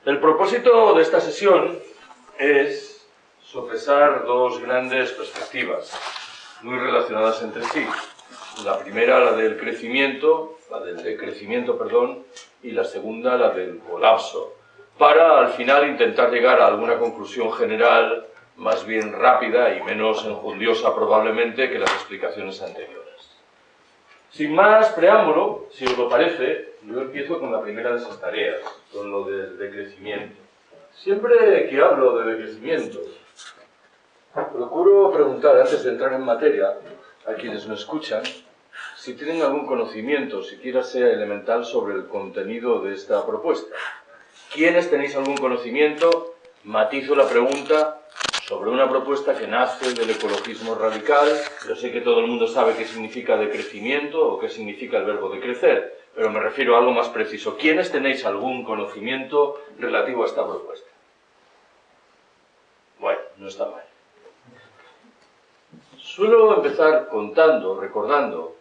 El propósito de esta sesión es sopesar dos grandes perspectivas muy relacionadas entre sí. La primera, la del decrecimiento, y la segunda, la del colapso, para al final intentar llegar a alguna conclusión general más bien rápida y menos enjundiosa probablemente que las explicaciones anteriores. Sin más preámbulo, si os lo parece, yo empiezo con la primera de esas tareas, con lo del decrecimiento. Siempre que hablo de decrecimiento, procuro preguntar antes de entrar en materia a quienes me escuchan si tienen algún conocimiento, siquiera sea elemental, sobre el contenido de esta propuesta. ¿Quiénes tenéis algún conocimiento? Matizo la pregunta sobre una propuesta que nace del ecologismo radical. Yo sé que todo el mundo sabe qué significa decrecimiento o qué significa el verbo decrecer, pero me refiero a algo más preciso. ¿Quiénes tenéis algún conocimiento relativo a esta propuesta? Bueno, no está mal. Suelo empezar recordando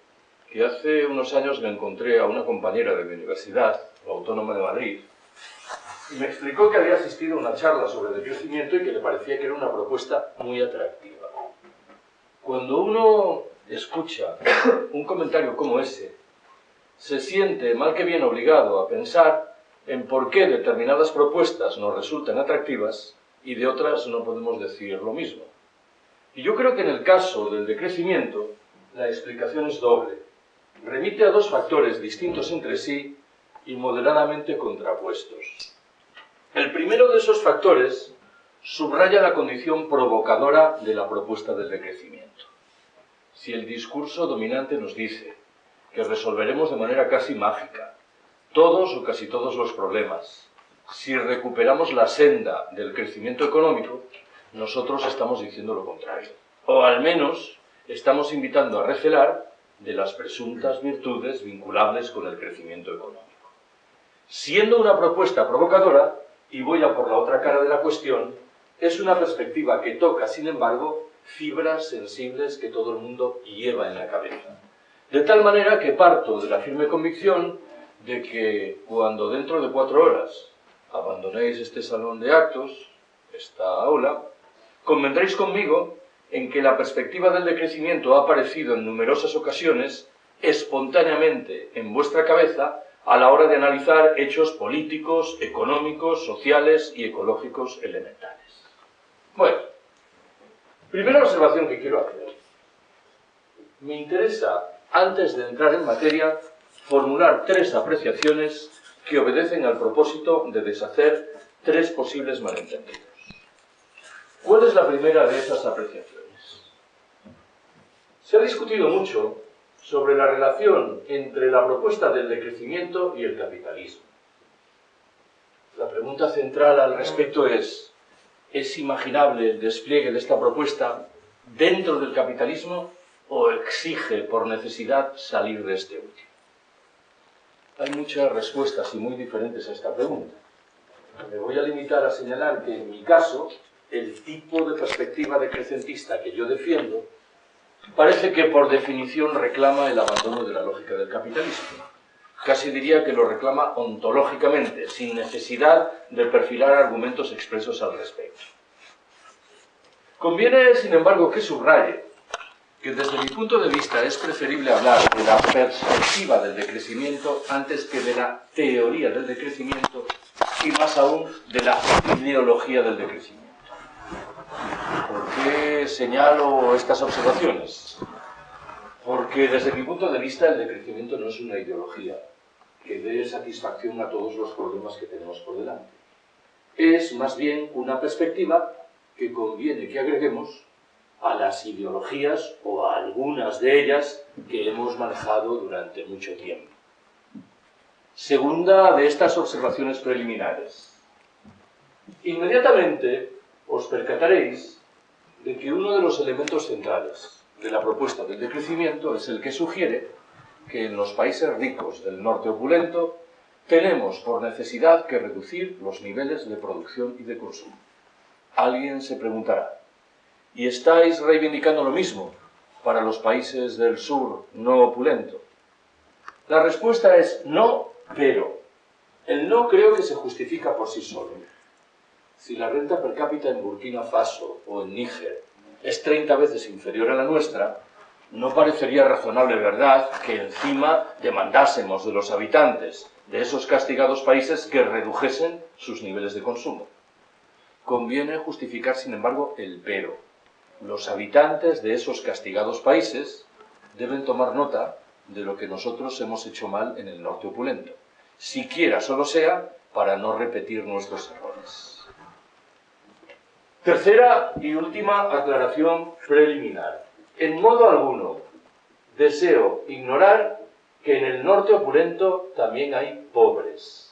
que hace unos años me encontré a una compañera de mi universidad, la Autónoma de Madrid, y me explicó que había asistido a una charla sobre decrecimiento y que le parecía que era una propuesta muy atractiva. Cuando uno escucha un comentario como ese, se siente mal que bien obligado a pensar en por qué determinadas propuestas nos resultan atractivas y de otras no podemos decir lo mismo. Y yo creo que en el caso del decrecimiento, la explicación es doble. Remite a dos factores distintos entre sí y moderadamente contrapuestos. El primero de esos factores subraya la condición provocadora de la propuesta del decrecimiento. Si el discurso dominante nos dice que resolveremos de manera casi mágica todos o casi todos los problemas, si recuperamos la senda del crecimiento económico, nosotros estamos diciendo lo contrario. O al menos estamos invitando a recelar de las presuntas virtudes vinculables con el crecimiento económico. Siendo una propuesta provocadora, y voy a por la otra cara de la cuestión, es una perspectiva que toca, sin embargo, fibras sensibles que todo el mundo lleva en la cabeza. De tal manera que parto de la firme convicción de que cuando dentro de 4 horas abandonéis este salón de actos, esta aula, convendréis conmigo en que la perspectiva del decrecimiento ha aparecido en numerosas ocasiones espontáneamente en vuestra cabeza a la hora de analizar hechos políticos, económicos, sociales y ecológicos elementales. Bueno, primera observación que quiero hacer. Me interesa, antes de entrar en materia, formular 3 apreciaciones que obedecen al propósito de deshacer 3 posibles malentendidos. ¿Cuál es la primera de esas apreciaciones? Se ha discutido mucho sobre la relación entre la propuesta del decrecimiento y el capitalismo. La pregunta central al respecto ¿es imaginable el despliegue de esta propuesta dentro del capitalismo o exige por necesidad salir de este último? Hay muchas respuestas y muy diferentes a esta pregunta. Me voy a limitar a señalar que en mi caso, el tipo de perspectiva decrecentista que yo defiendo parece que por definición reclama el abandono de la lógica del capitalismo. Casi diría que lo reclama ontológicamente, sin necesidad de perfilar argumentos expresos al respecto. Conviene, sin embargo, que subraye que desde mi punto de vista es preferible hablar de la perspectiva del decrecimiento antes que de la teoría del decrecimiento y más aún de la ideología del decrecimiento. ¿Por qué señalo estas observaciones? Porque desde mi punto de vista el decrecimiento no es una ideología que dé satisfacción a todos los problemas que tenemos por delante. Es más bien una perspectiva que conviene que agreguemos a las ideologías o a algunas de ellas que hemos manejado durante mucho tiempo. Segunda de estas observaciones preliminares. Inmediatamente os percataréis de que uno de los elementos centrales de la propuesta del decrecimiento es el que sugiere que en los países ricos del norte opulento tenemos por necesidad que reducir los niveles de producción y de consumo. Alguien se preguntará, ¿y estáis reivindicando lo mismo para los países del sur no opulento? La respuesta es no, pero. El no creo que se justifica por sí solo. Si la renta per cápita en Burkina Faso o en Níger es 30 veces inferior a la nuestra, no parecería razonable, ¿verdad?, que encima demandásemos de los habitantes de esos castigados países que redujesen sus niveles de consumo. Conviene justificar, sin embargo, el pero. Los habitantes de esos castigados países deben tomar nota de lo que nosotros hemos hecho mal en el norte opulento, siquiera solo sea para no repetir nuestros errores. Tercera y última aclaración preliminar. En modo alguno deseo ignorar que en el norte opulento también hay pobres.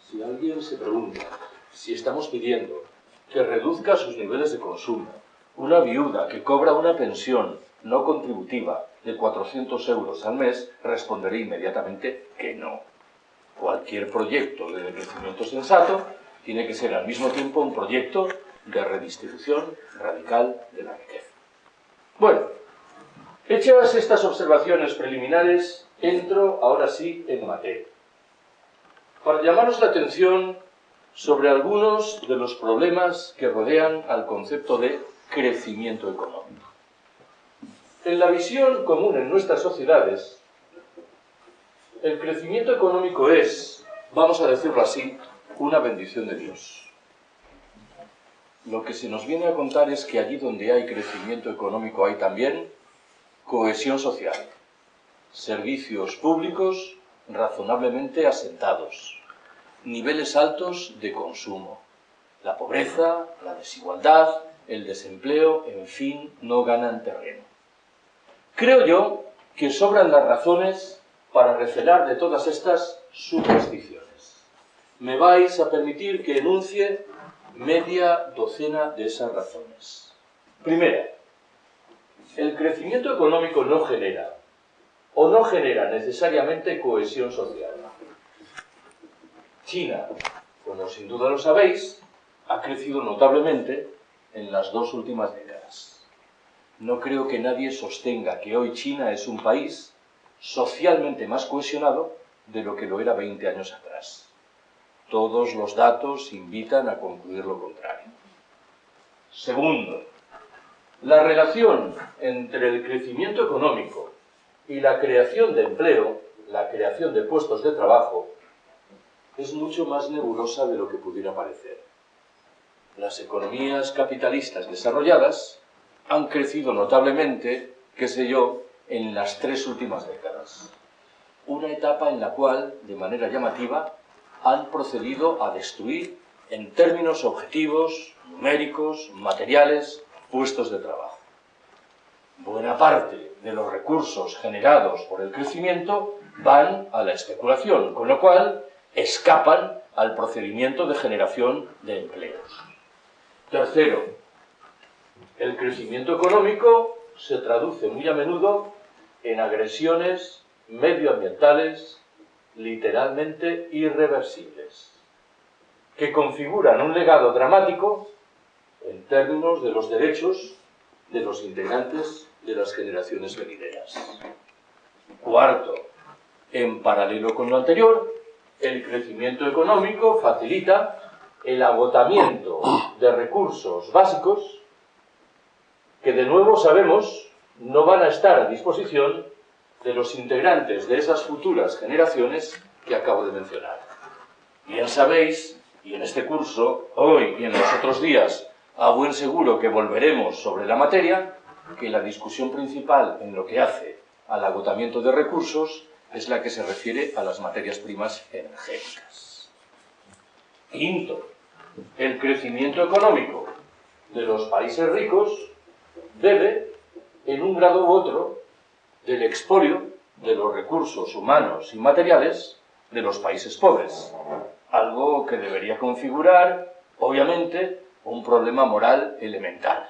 Si alguien se pregunta si estamos pidiendo que reduzca sus niveles de consumo una viuda que cobra una pensión no contributiva de 400 euros al mes, responderé inmediatamente que no. Cualquier proyecto de decrecimiento sensato tiene que ser al mismo tiempo un proyecto de redistribución radical de la riqueza. Bueno, hechas estas observaciones preliminares, entro ahora sí en materia, para llamaros la atención sobre algunos de los problemas que rodean al concepto de crecimiento económico. En la visión común en nuestras sociedades, el crecimiento económico es, vamos a decirlo así, una bendición de Dios. Lo que se nos viene a contar es que allí donde hay crecimiento económico hay también cohesión social, servicios públicos razonablemente asentados, niveles altos de consumo. La pobreza, la desigualdad, el desempleo, en fin, no ganan terreno. Creo yo que sobran las razones para recelar de todas estas supersticiones. Me vais a permitir que enuncie media docena de esas razones. Primera, el crecimiento económico no genera necesariamente cohesión social. China, como sin duda lo sabéis, ha crecido notablemente en las 2 últimas décadas. No creo que nadie sostenga que hoy China es un país socialmente más cohesionado de lo que lo era 20 años atrás. Todos los datos invitan a concluir lo contrario. Segundo, la relación entre el crecimiento económico y la creación de empleo, la creación de puestos de trabajo, es mucho más nebulosa de lo que pudiera parecer. Las economías capitalistas desarrolladas han crecido notablemente, qué sé yo, en las 3 últimas décadas. Una etapa en la cual, de manera llamativa, han procedido a destruir, en términos objetivos, numéricos, materiales, puestos de trabajo. Buena parte de los recursos generados por el crecimiento van a la especulación, con lo cual escapan al procedimiento de generación de empleos. Tercero, el crecimiento económico se traduce muy a menudo en agresiones medioambientales literalmente irreversibles, que configuran un legado dramático en términos de los derechos de los integrantes de las generaciones venideras. Cuarto, en paralelo con lo anterior, el crecimiento económico facilita el agotamiento de recursos básicos que, de nuevo sabemos, no van a estar a disposición de los integrantes de esas futuras generaciones que acabo de mencionar. Bien sabéis, y en este curso, hoy y en los otros días, a buen seguro que volveremos sobre la materia, que la discusión principal en lo que hace al agotamiento de recursos es la que se refiere a las materias primas energéticas. Quinto, el crecimiento económico de los países ricos debe, en un grado u otro, del expolio de los recursos humanos y materiales de los países pobres, algo que debería configurar, obviamente, un problema moral elemental.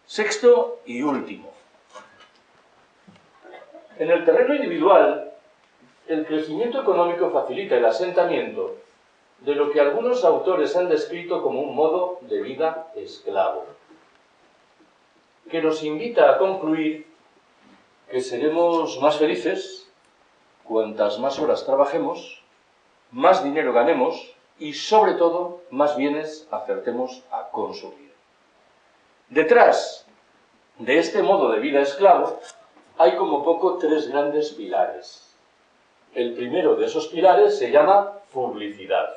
Sexto y último. En el terreno individual, el crecimiento económico facilita el asentamiento de lo que algunos autores han descrito como un modo de vida esclavo, que nos invita a concluir que seremos más felices cuantas más horas trabajemos, más dinero ganemos y, sobre todo, más bienes acertemos a consumir. Detrás de este modo de vida esclavo hay como poco tres grandes pilares. El primero de esos pilares se llama publicidad.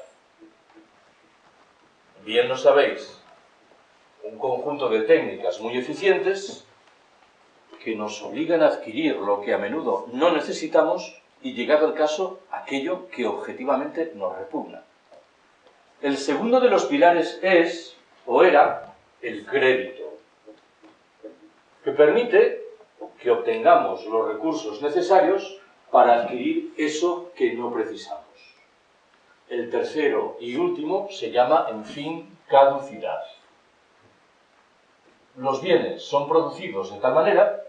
Bien lo sabéis, un conjunto de técnicas muy eficientes que nos obligan a adquirir lo que a menudo no necesitamos y, llegado el caso, aquello que objetivamente nos repugna. El segundo de los pilares es, o era, el crédito, que permite que obtengamos los recursos necesarios para adquirir eso que no precisamos. El tercero y último se llama, en fin, caducidad. Los bienes son producidos de tal manera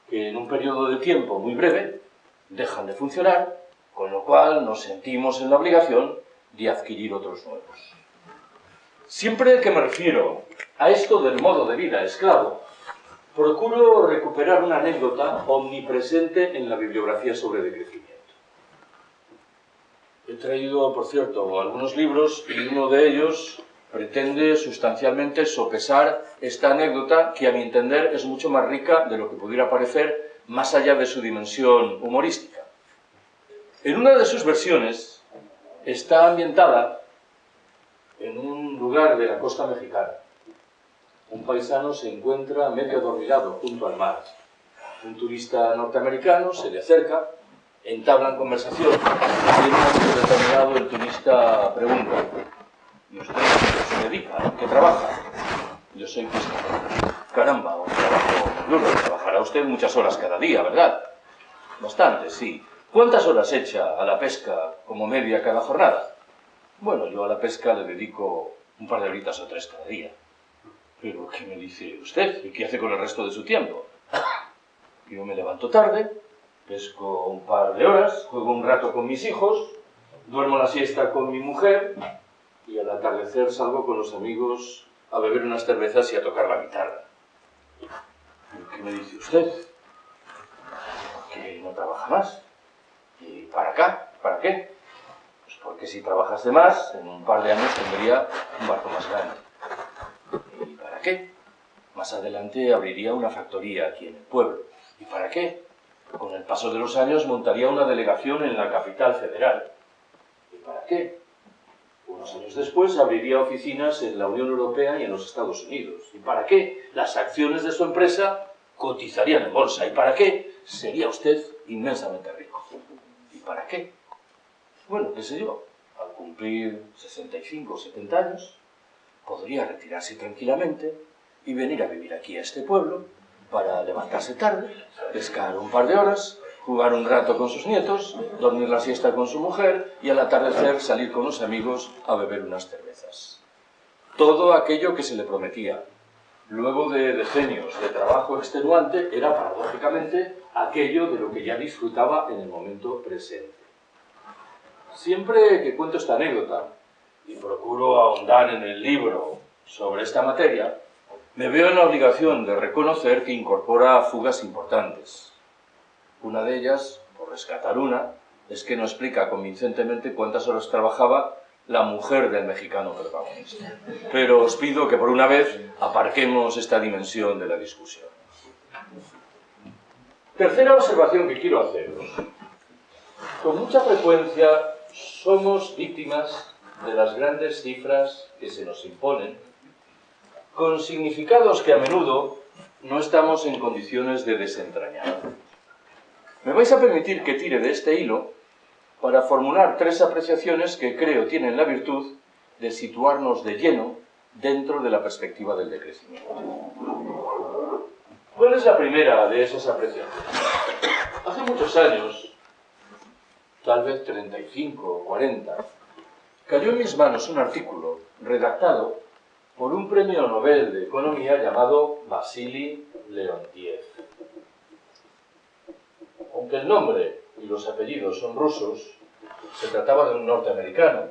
que en un periodo de tiempo muy breve dejan de funcionar, con lo cual nos sentimos en la obligación de adquirir otros nuevos. Siempre que me refiero a esto del modo de vida esclavo, procuro recuperar una anécdota omnipresente en la bibliografía sobre decrecimiento. He traído, por cierto, algunos libros y uno de ellos pretende sustancialmente sopesar esta anécdota que, a mi entender, es mucho más rica de lo que pudiera parecer, más allá de su dimensión humorística. En una de sus versiones está ambientada en un lugar de la costa mexicana. Un paisano se encuentra medio adormilado junto al mar. Un turista norteamericano se le acerca, entablan conversación y en un momento determinado el turista pregunta: ¿y usted a qué se dedica? ¿A qué trabaja? Yo soy pescador. Caramba, un trabajo duro. Trabajará usted muchas horas cada día, ¿verdad? Bastante, sí. ¿Cuántas horas echa a la pesca como media cada jornada? Bueno, yo a la pesca le dedico un par de horitas o tres cada día. ¿Pero qué me dice usted? ¿Y qué hace con el resto de su tiempo? Yo me levanto tarde, pesco un par de horas, juego un rato con mis hijos, duermo la siesta con mi mujer y al atardecer salgo con los amigos a beber unas cervezas y a tocar la guitarra. ¿Pero qué me dice usted? ¿Que no trabaja más? ¿Y para acá? ¿Para qué? Pues porque si trabajase más, en un par de años tendría un barco más grande. ¿Y para qué? Más adelante abriría una factoría aquí en el pueblo. ¿Y para qué? Con el paso de los años montaría una delegación en la capital federal. ¿Y para qué? Unos años después abriría oficinas en la Unión Europea y en los Estados Unidos. ¿Y para qué? Las acciones de su empresa cotizarían en bolsa. ¿Y para qué? Sería usted inmensamente rico. ¿Y para qué? Bueno, qué sé yo, al cumplir 65 o 70 años, podría retirarse tranquilamente y venir a vivir aquí a este pueblo para levantarse tarde, pescar un par de horas, jugar un rato con sus nietos, dormir la siesta con su mujer y al atardecer salir con los amigos a beber unas cervezas. Todo aquello que se le prometía, luego de decenios de trabajo extenuante, era paradójicamente aquello de lo que ya disfrutaba en el momento presente. Siempre que cuento esta anécdota y procuro ahondar en el libro sobre esta materia, me veo en la obligación de reconocer que incorpora fugas importantes. Una de ellas, por rescatar una, es que no explica convincentemente cuántas horas trabajaba la mujer del mexicano protagonista. Pero os pido que por una vez aparquemos esta dimensión de la discusión. Tercera observación que quiero haceros. Con mucha frecuencia somos víctimas de las grandes cifras que se nos imponen, con significados que a menudo no estamos en condiciones de desentrañar. Me vais a permitir que tire de este hilo para formular tres apreciaciones que creo tienen la virtud de situarnos de lleno dentro de la perspectiva del decrecimiento. ¿Cuál es la primera de esas apreciaciones? Hace muchos años, tal vez 35 o 40, cayó en mis manos un artículo redactado por un premio Nobel de Economía llamado Vasily Leontiev. Aunque el nombre y los apellidos son rusos, se trataba de un norteamericano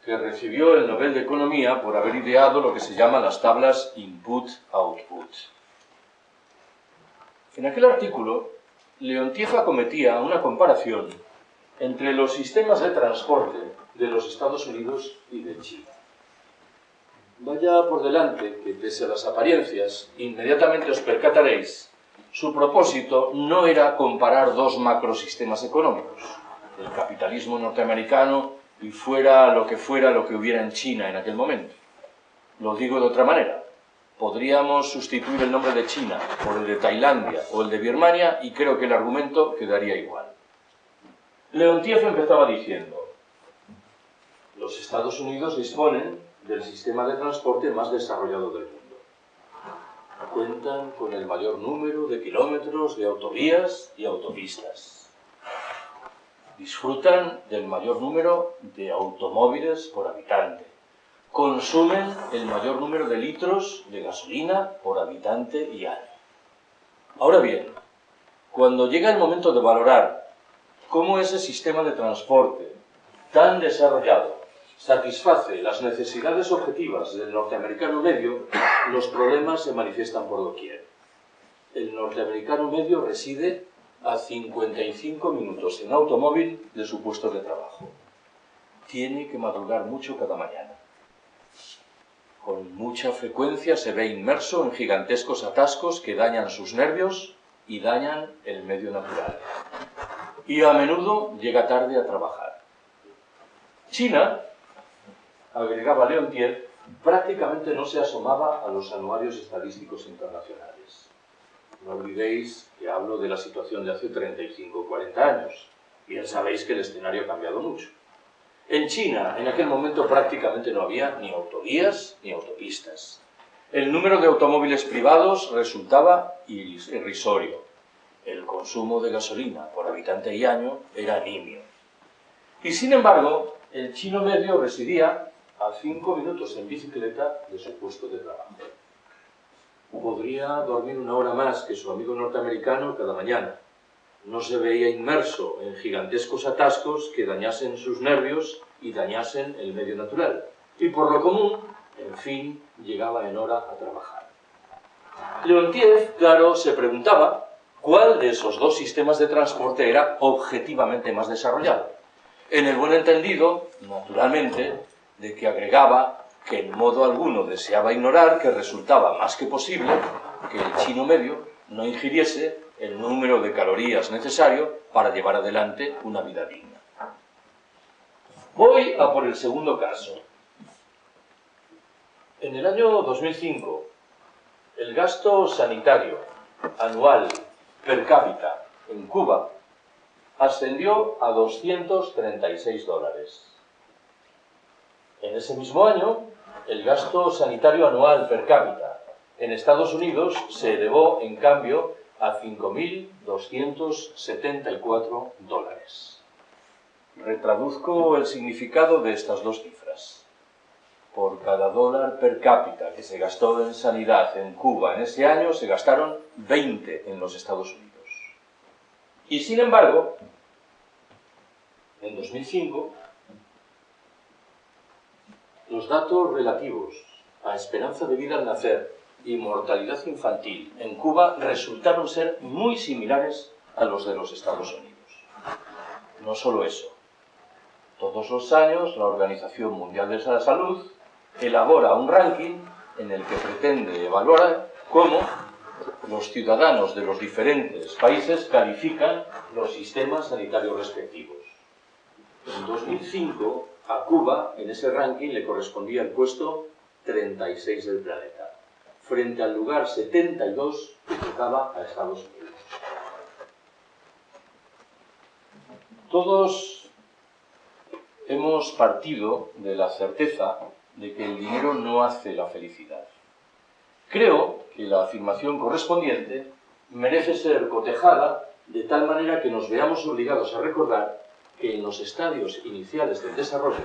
que recibió el Nobel de Economía por haber ideado lo que se llama las tablas input-output. En aquel artículo Leontief acometía una comparación entre los sistemas de transporte de los Estados Unidos y de China. Vaya por delante que, pese a las apariencias, inmediatamente os percataréis, su propósito no era comparar dos macrosistemas económicos, el capitalismo norteamericano y fuera lo que hubiera en China en aquel momento. Lo digo de otra manera. Podríamos sustituir el nombre de China por el de Tailandia o el de Birmania y creo que el argumento quedaría igual. Leontief empezaba diciendo: los Estados Unidos disponen del sistema de transporte más desarrollado del mundo. Cuentan con el mayor número de kilómetros de autovías y autopistas. Disfrutan del mayor número de automóviles por habitante. Consumen el mayor número de litros de gasolina por habitante y año. Ahora bien, cuando llega el momento de valorar cómo ese sistema de transporte tan desarrollado satisface las necesidades objetivas del norteamericano medio, los problemas se manifiestan por doquier. El norteamericano medio reside a 55 minutos en automóvil de su puesto de trabajo. Tiene que madrugar mucho cada mañana. Con mucha frecuencia se ve inmerso en gigantescos atascos que dañan sus nervios y dañan el medio natural. Y a menudo llega tarde a trabajar. China, agregaba Leontief, prácticamente no se asomaba a los anuarios estadísticos internacionales. No olvidéis que hablo de la situación de hace 35 o 40 años. Bien sabéis que el escenario ha cambiado mucho. En China, en aquel momento, prácticamente no había ni autovías ni autopistas. El número de automóviles privados resultaba irrisorio. El consumo de gasolina por habitante y año era nimio. Y sin embargo, el chino medio residía a 5 minutos en bicicleta de su puesto de trabajo. Podría dormir 1 hora más que su amigo norteamericano cada mañana. No se veía inmerso en gigantescos atascos que dañasen sus nervios y dañasen el medio natural. Y por lo común, en fin, llegaba en hora a trabajar. Leontief, claro, se preguntaba cuál de esos dos sistemas de transporte era objetivamente más desarrollado. En el buen entendido, naturalmente, de que agregaba que en modo alguno deseaba ignorar que resultaba más que posible que el chino medio no ingiriese el número de calorías necesario para llevar adelante una vida digna. Voy a por el segundo caso. En el año 2005, el gasto sanitario anual per cápita en Cuba ascendió a $236. En ese mismo año, el gasto sanitario anual per cápita en Estados Unidos se elevó, en cambio, a $5.274. Retraduzco el significado de estas dos cifras. Por cada dólar per cápita que se gastó en sanidad en Cuba en ese año, se gastaron 20 en los Estados Unidos. Y sin embargo, en 2005, los datos relativos a esperanza de vida al nacer y mortalidad infantil en Cuba resultaron ser muy similares a los de los Estados Unidos. No solo eso, todos los años la Organización Mundial de la Salud elabora un ranking en el que pretende evaluar cómo los ciudadanos de los diferentes países califican los sistemas sanitarios respectivos. En 2005, a Cuba, en ese ranking, le correspondía el puesto 36 del planeta, frente al lugar 72 que tocaba a Estados Unidos. Todos hemos partido de la certeza de que el dinero no hace la felicidad. Creo que la afirmación correspondiente merece ser cotejada de tal manera que nos veamos obligados a recordar que en los estadios iniciales del desarrollo,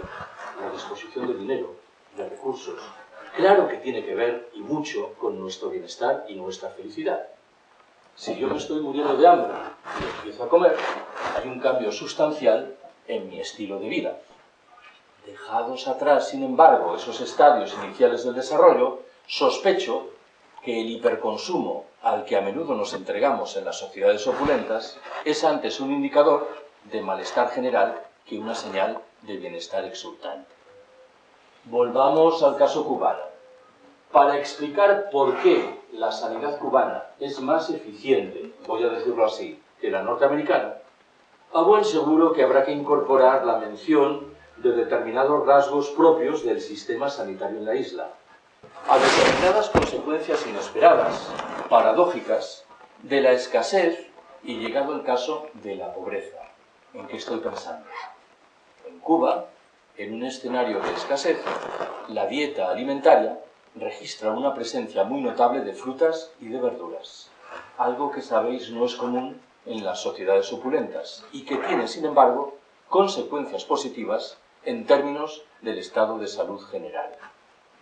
la disposición de dinero, de recursos, claro que tiene que ver, y mucho, con nuestro bienestar y nuestra felicidad. Si yo me estoy muriendo de hambre y empiezo a comer, hay un cambio sustancial en mi estilo de vida. Dejados atrás, sin embargo, esos estadios iniciales del desarrollo, sospecho que el hiperconsumo al que a menudo nos entregamos en las sociedades opulentas es antes un indicador de malestar general que una señal de bienestar exultante. Volvamos al caso cubano. Para explicar por qué la sanidad cubana es más eficiente, voy a decirlo así, que la norteamericana, a buen seguro que habrá que incorporar la mención de determinados rasgos propios del sistema sanitario en la isla, a determinadas consecuencias inesperadas, paradójicas, de la escasez y, llegado el caso, de la pobreza. ¿En qué estoy pensando? En Cuba, en un escenario de escasez, la dieta alimentaria registra una presencia muy notable de frutas y de verduras, algo que sabéis no es común en las sociedades opulentas y que tiene, sin embargo, consecuencias positivas en términos del estado de salud general.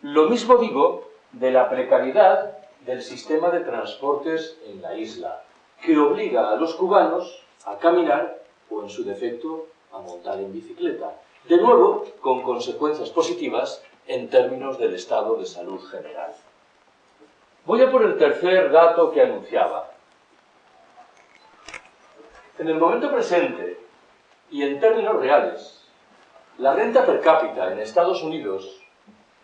Lo mismo digo de la precariedad del sistema de transportes en la isla, que obliga a los cubanos a caminar o, en su defecto, a montar en bicicleta, de nuevo con consecuencias positivas en términos del estado de salud general. Voy a por el tercer dato que anunciaba. En el momento presente y en términos reales, la renta per cápita en Estados Unidos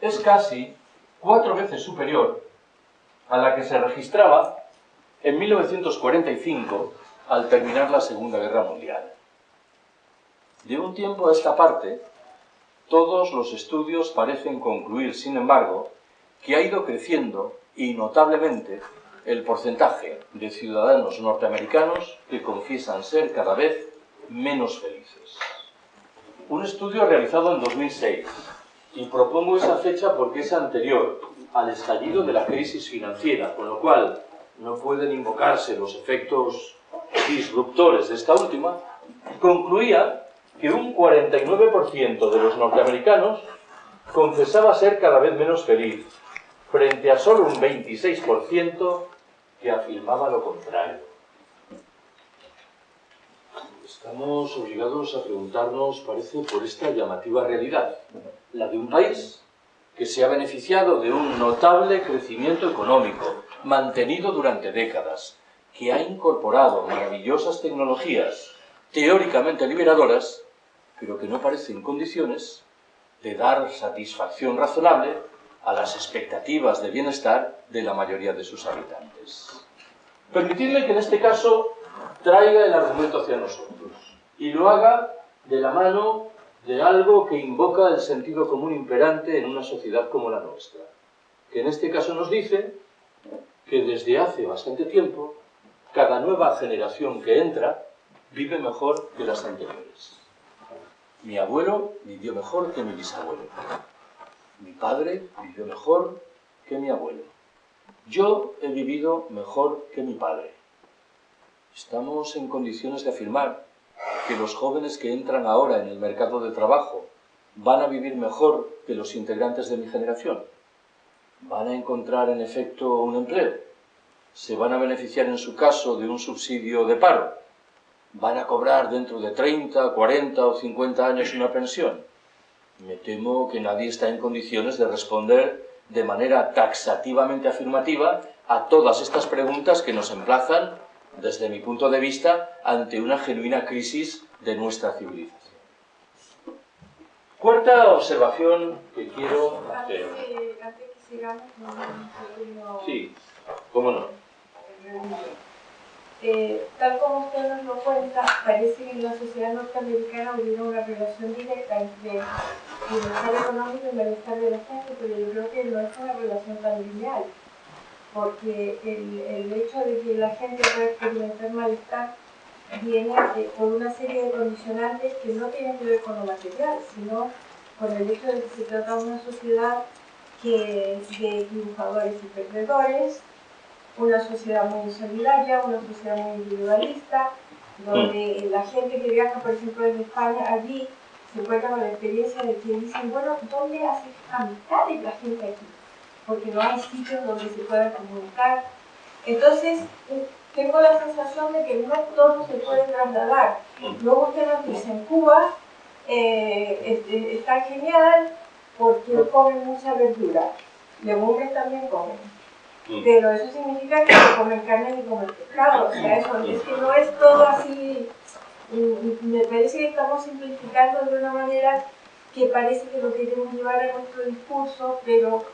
es casi 4 veces superior a la que se registraba en 1945 al terminar la Segunda Guerra Mundial. De un tiempo a esta parte, todos los estudios parecen concluir, sin embargo, que ha ido creciendo y notablemente el porcentaje de ciudadanos norteamericanos que confiesan ser cada vez menos felices. Un estudio realizado en 2006, y propongo esa fecha porque es anterior al estallido de la crisis financiera, con lo cual no pueden invocarse los efectos disruptores de esta última, concluía que un 49% de los norteamericanos confesaba ser cada vez menos feliz, frente a solo un 26% que afirmaba lo contrario. Estamos obligados a preguntarnos, parece, por esta llamativa realidad, la de un país que se ha beneficiado de un notable crecimiento económico, mantenido durante décadas, que ha incorporado maravillosas tecnologías teóricamente liberadoras, pero que no parece en condiciones de dar satisfacción razonable a las expectativas de bienestar de la mayoría de sus habitantes. Permitidme que en este caso traiga el argumento hacia nosotros y lo haga de la mano de algo que invoca el sentido común imperante en una sociedad como la nuestra, que en este caso nos dice que desde hace bastante tiempo cada nueva generación que entra vive mejor que las anteriores. Mi abuelo vivió mejor que mi bisabuelo. Mi padre vivió mejor que mi abuelo. Yo he vivido mejor que mi padre. Estamos en condiciones de afirmar que los jóvenes que entran ahora en el mercado de trabajo van a vivir mejor que los integrantes de mi generación. ¿Van a encontrar en efecto un empleo? ¿Se van a beneficiar en su caso de un subsidio de paro? ¿Van a cobrar dentro de 30, 40 o 50 años una pensión? Me temo que nadie está en condiciones de responder de manera taxativamente afirmativa a todas estas preguntas que nos emplazan, desde mi punto de vista, ante una genuina crisis de nuestra civilización. Cuarta observación que quiero hacer. Antes que sigamos, Sí, cómo no. Tal como usted nos lo cuenta, parece que en la sociedad norteamericana hubiera una relación directa entre bienestar económico y bienestar de la gente, pero yo creo que no es una relación tan lineal, porque el hecho de que la gente pueda experimentar malestar viene por una serie de condicionantes que no tienen que ver con lo material, sino con el hecho de que se trata de una sociedad de dibujadores y perdedores, una sociedad muy solidaria, una sociedad muy individualista, donde la gente que viaja, por ejemplo, desde España, allí se encuentra con la experiencia de que dicen, bueno, ¿dónde hace amistades la gente aquí? Porque no hay sitios donde se puedan comunicar. Entonces, tengo la sensación de que no todo se puede trasladar. Luego usted nos dice, en Cuba está genial porque comen mucha verdura. Legumbres también comen. pero eso significa que no comen carne ni comen pescado, o sea, eso es que no es todo así. Me parece que estamos simplificando de una manera que parece que lo queremos llevar a nuestro discurso, pero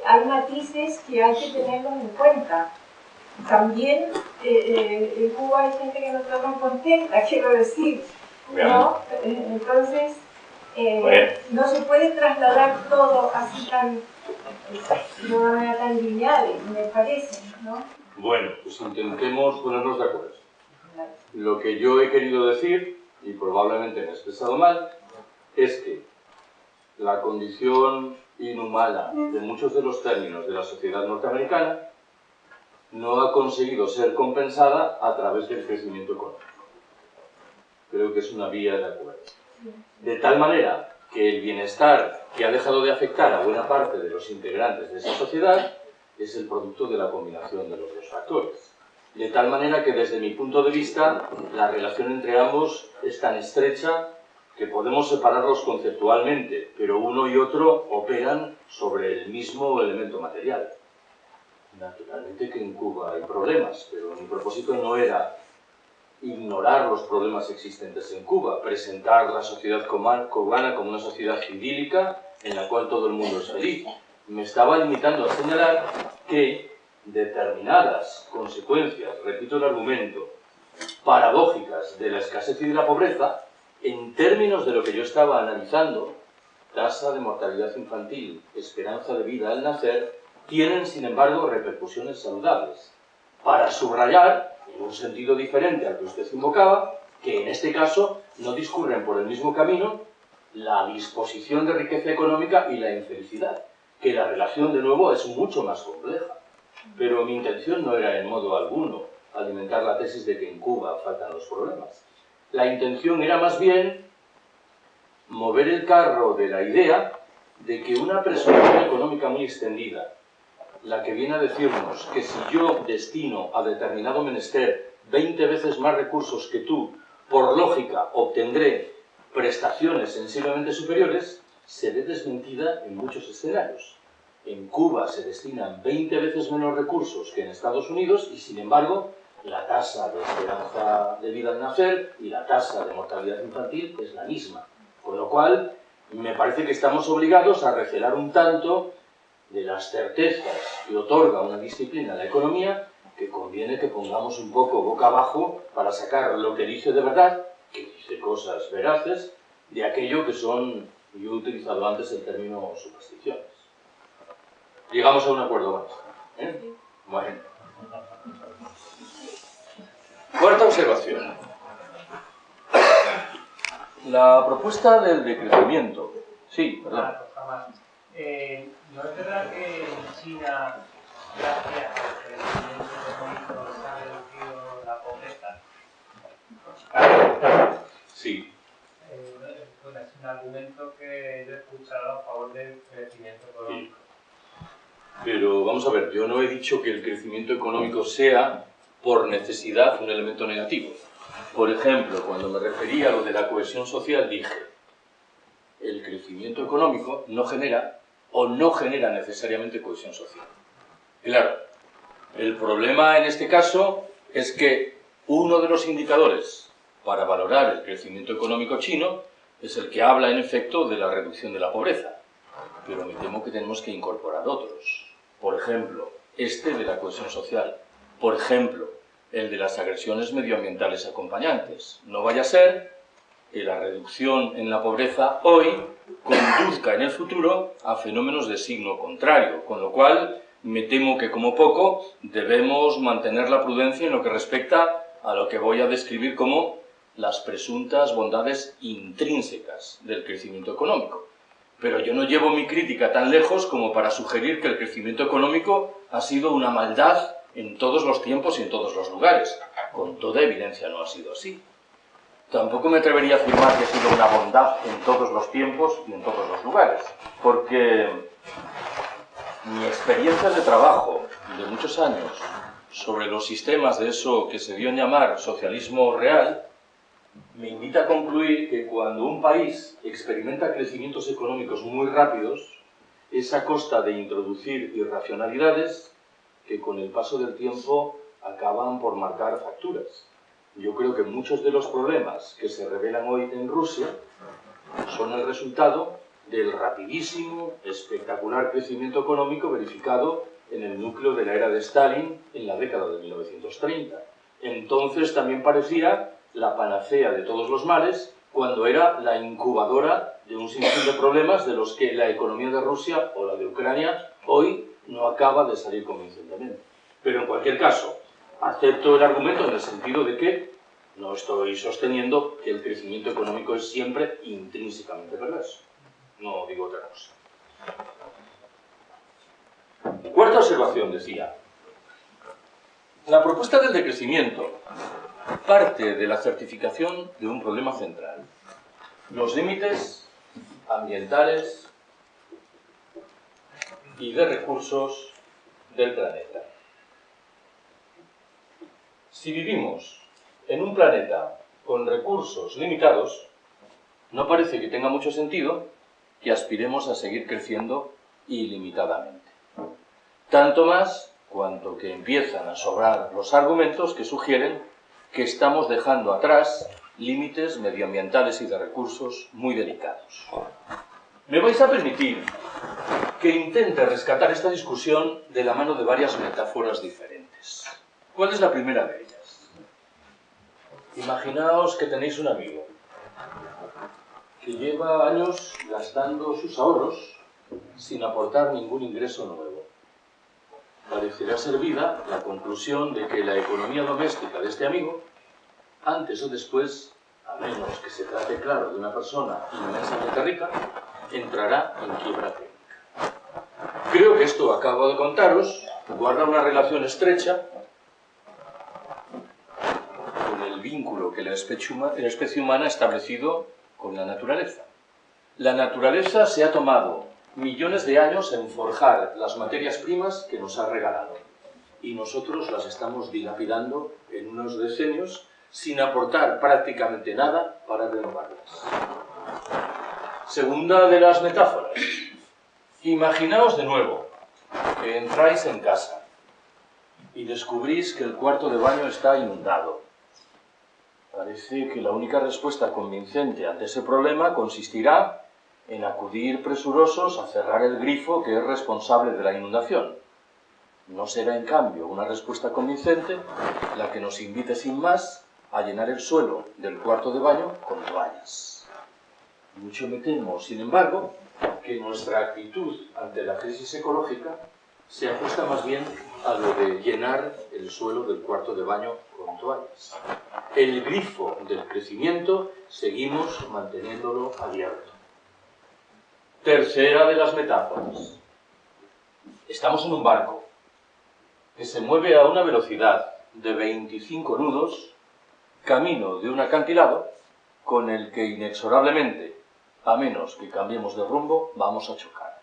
hay matices que hay que tenerlos en cuenta. También en Cuba hay gente que no está tan contenta, quiero decir, ¿no? Entonces, no se puede trasladar todo así de una manera tan lineal, me parece, ¿no? Bueno, pues intentemos ponernos de acuerdo. Lo que yo he querido decir, y probablemente me he expresado mal, es que la condición inhumana de muchos de los términos de la sociedad norteamericana no ha conseguido ser compensada a través del crecimiento económico. Creo que es una vía de acuerdo. De tal manera que el bienestar que ha dejado de afectar a buena parte de los integrantes de esa sociedad es el producto de la combinación de los dos factores. De tal manera que desde mi punto de vista la relación entre ambos es tan estrecha que podemos separarlos conceptualmente, pero uno y otro operan sobre el mismo elemento material. Naturalmente que en Cuba hay problemas, pero mi propósito no era ignorar los problemas existentes en Cuba, presentar la sociedad cubana como una sociedad idílica en la cual todo el mundo es feliz. Me estaba limitando a señalar que determinadas consecuencias, repito el argumento, paradójicas de la escasez y de la pobreza, en términos de lo que yo estaba analizando, tasa de mortalidad infantil, esperanza de vida al nacer, tienen, sin embargo, repercusiones saludables. Para subrayar, en un sentido diferente al que usted invocaba, que en este caso no discurren por el mismo camino la disposición de riqueza económica y la infelicidad, que la relación, de nuevo, es mucho más compleja. Pero mi intención no era en modo alguno alimentar la tesis de que en Cuba faltan los problemas. La intención era más bien mover el carro de la idea de que una presunción económica muy extendida, la que viene a decirnos que si yo destino a determinado menester 20 veces más recursos que tú, por lógica obtendré prestaciones sensiblemente superiores, se ve desmentida en muchos escenarios. En Cuba se destinan 20 veces menos recursos que en Estados Unidos y, sin embargo, la tasa de esperanza de vida al nacer y la tasa de mortalidad infantil es la misma. Con lo cual, me parece que estamos obligados a recelar un tanto de las certezas que otorga una disciplina a la economía, que conviene que pongamos un poco boca abajo para sacar lo que dice de verdad, que dice cosas veraces, de aquello que son, yo he utilizado antes el término supersticiones. Llegamos a un acuerdo más. Bueno. Cuarta observación. La propuesta del decrecimiento. Sí, perdón. ¿No es verdad que en China, gracias al crecimiento económico, se ha reducido la pobreza? Sí. Bueno, es un argumento que yo he escuchado a favor del crecimiento económico. Sí. Pero vamos a ver, yo no he dicho que el crecimiento económico sea, por necesidad, un elemento negativo. Por ejemplo, cuando me refería a lo de la cohesión social, dije, el crecimiento económico no genera o no genera necesariamente cohesión social. Claro, el problema en este caso es que uno de los indicadores para valorar el crecimiento económico chino es el que habla, en efecto, de la reducción de la pobreza. Pero me temo que tenemos que incorporar otros. Por ejemplo, este de la cohesión social. Por ejemplo, el de las agresiones medioambientales acompañantes. No vaya a ser que la reducción en la pobreza hoy conduzca en el futuro a fenómenos de signo contrario, con lo cual me temo que como poco debemos mantener la prudencia en lo que respecta a lo que voy a describir como las presuntas bondades intrínsecas del crecimiento económico. Pero yo no llevo mi crítica tan lejos como para sugerir que el crecimiento económico ha sido una maldad en todos los tiempos y en todos los lugares. Con toda evidencia no ha sido así. Tampoco me atrevería a afirmar que ha sido una bondad en todos los tiempos y en todos los lugares, porque mi experiencia de trabajo de muchos años sobre los sistemas de eso que se dio en llamar socialismo real, me invita a concluir que cuando un país experimenta crecimientos económicos muy rápidos, es a costa de introducir irracionalidades que con el paso del tiempo acaban por marcar facturas. Yo creo que muchos de los problemas que se revelan hoy en Rusia son el resultado del rapidísimo, espectacular crecimiento económico verificado en el núcleo de la era de Stalin en la década de 1930. Entonces también parecía la panacea de todos los males, cuando era la incubadora de un sinfín de problemas de los que la economía de Rusia o la de Ucrania hoy no acaba de salir convincentemente. Pero en cualquier caso, acepto el argumento en el sentido de que no estoy sosteniendo que el crecimiento económico es siempre intrínsecamente perverso. No digo otra cosa. Cuarta observación, decía. La propuesta del decrecimiento parte de la certificación de un problema central: los límites ambientales y de recursos del planeta. Si vivimos en un planeta con recursos limitados, no parece que tenga mucho sentido que aspiremos a seguir creciendo ilimitadamente. Tanto más cuanto que empiezan a sobrar los argumentos que sugieren que estamos dejando atrás límites medioambientales y de recursos muy delicados. Me vais a permitir que intente rescatar esta discusión de la mano de varias metáforas diferentes. ¿Cuál es la primera de ellas? Imaginaos que tenéis un amigo que lleva años gastando sus ahorros sin aportar ningún ingreso nuevo. Parecerá servida la conclusión de que la economía doméstica de este amigo, antes o después, a menos que se trate, claro, de una persona inmensamente rica, entrará en quiebra técnica. Creo que esto acabo de contaros guarda una relación estrecha con el vínculo que la especie humana ha establecido con la naturaleza. La naturaleza se ha tomado millones de años en forjar las materias primas que nos ha regalado, y nosotros las estamos dilapidando en unos decenios sin aportar prácticamente nada para renovarlas. Segunda de las metáforas. Imaginaos de nuevo que entráis en casa y descubrís que el cuarto de baño está inundado. Parece que la única respuesta convincente ante ese problema consistirá en acudir presurosos a cerrar el grifo que es responsable de la inundación. No será, en cambio, una respuesta convincente la que nos invite sin más a llenar el suelo del cuarto de baño con toallas. Mucho me temo, sin embargo, que nuestra actitud ante la crisis ecológica se ajusta más bien a lo de llenar el suelo del cuarto de baño con toallas. El grifo del crecimiento seguimos manteniéndolo abierto. Tercera de las metáforas. Estamos en un barco que se mueve a una velocidad de 25 nudos, camino de un acantilado con el que inexorablemente, a menos que cambiemos de rumbo, vamos a chocar.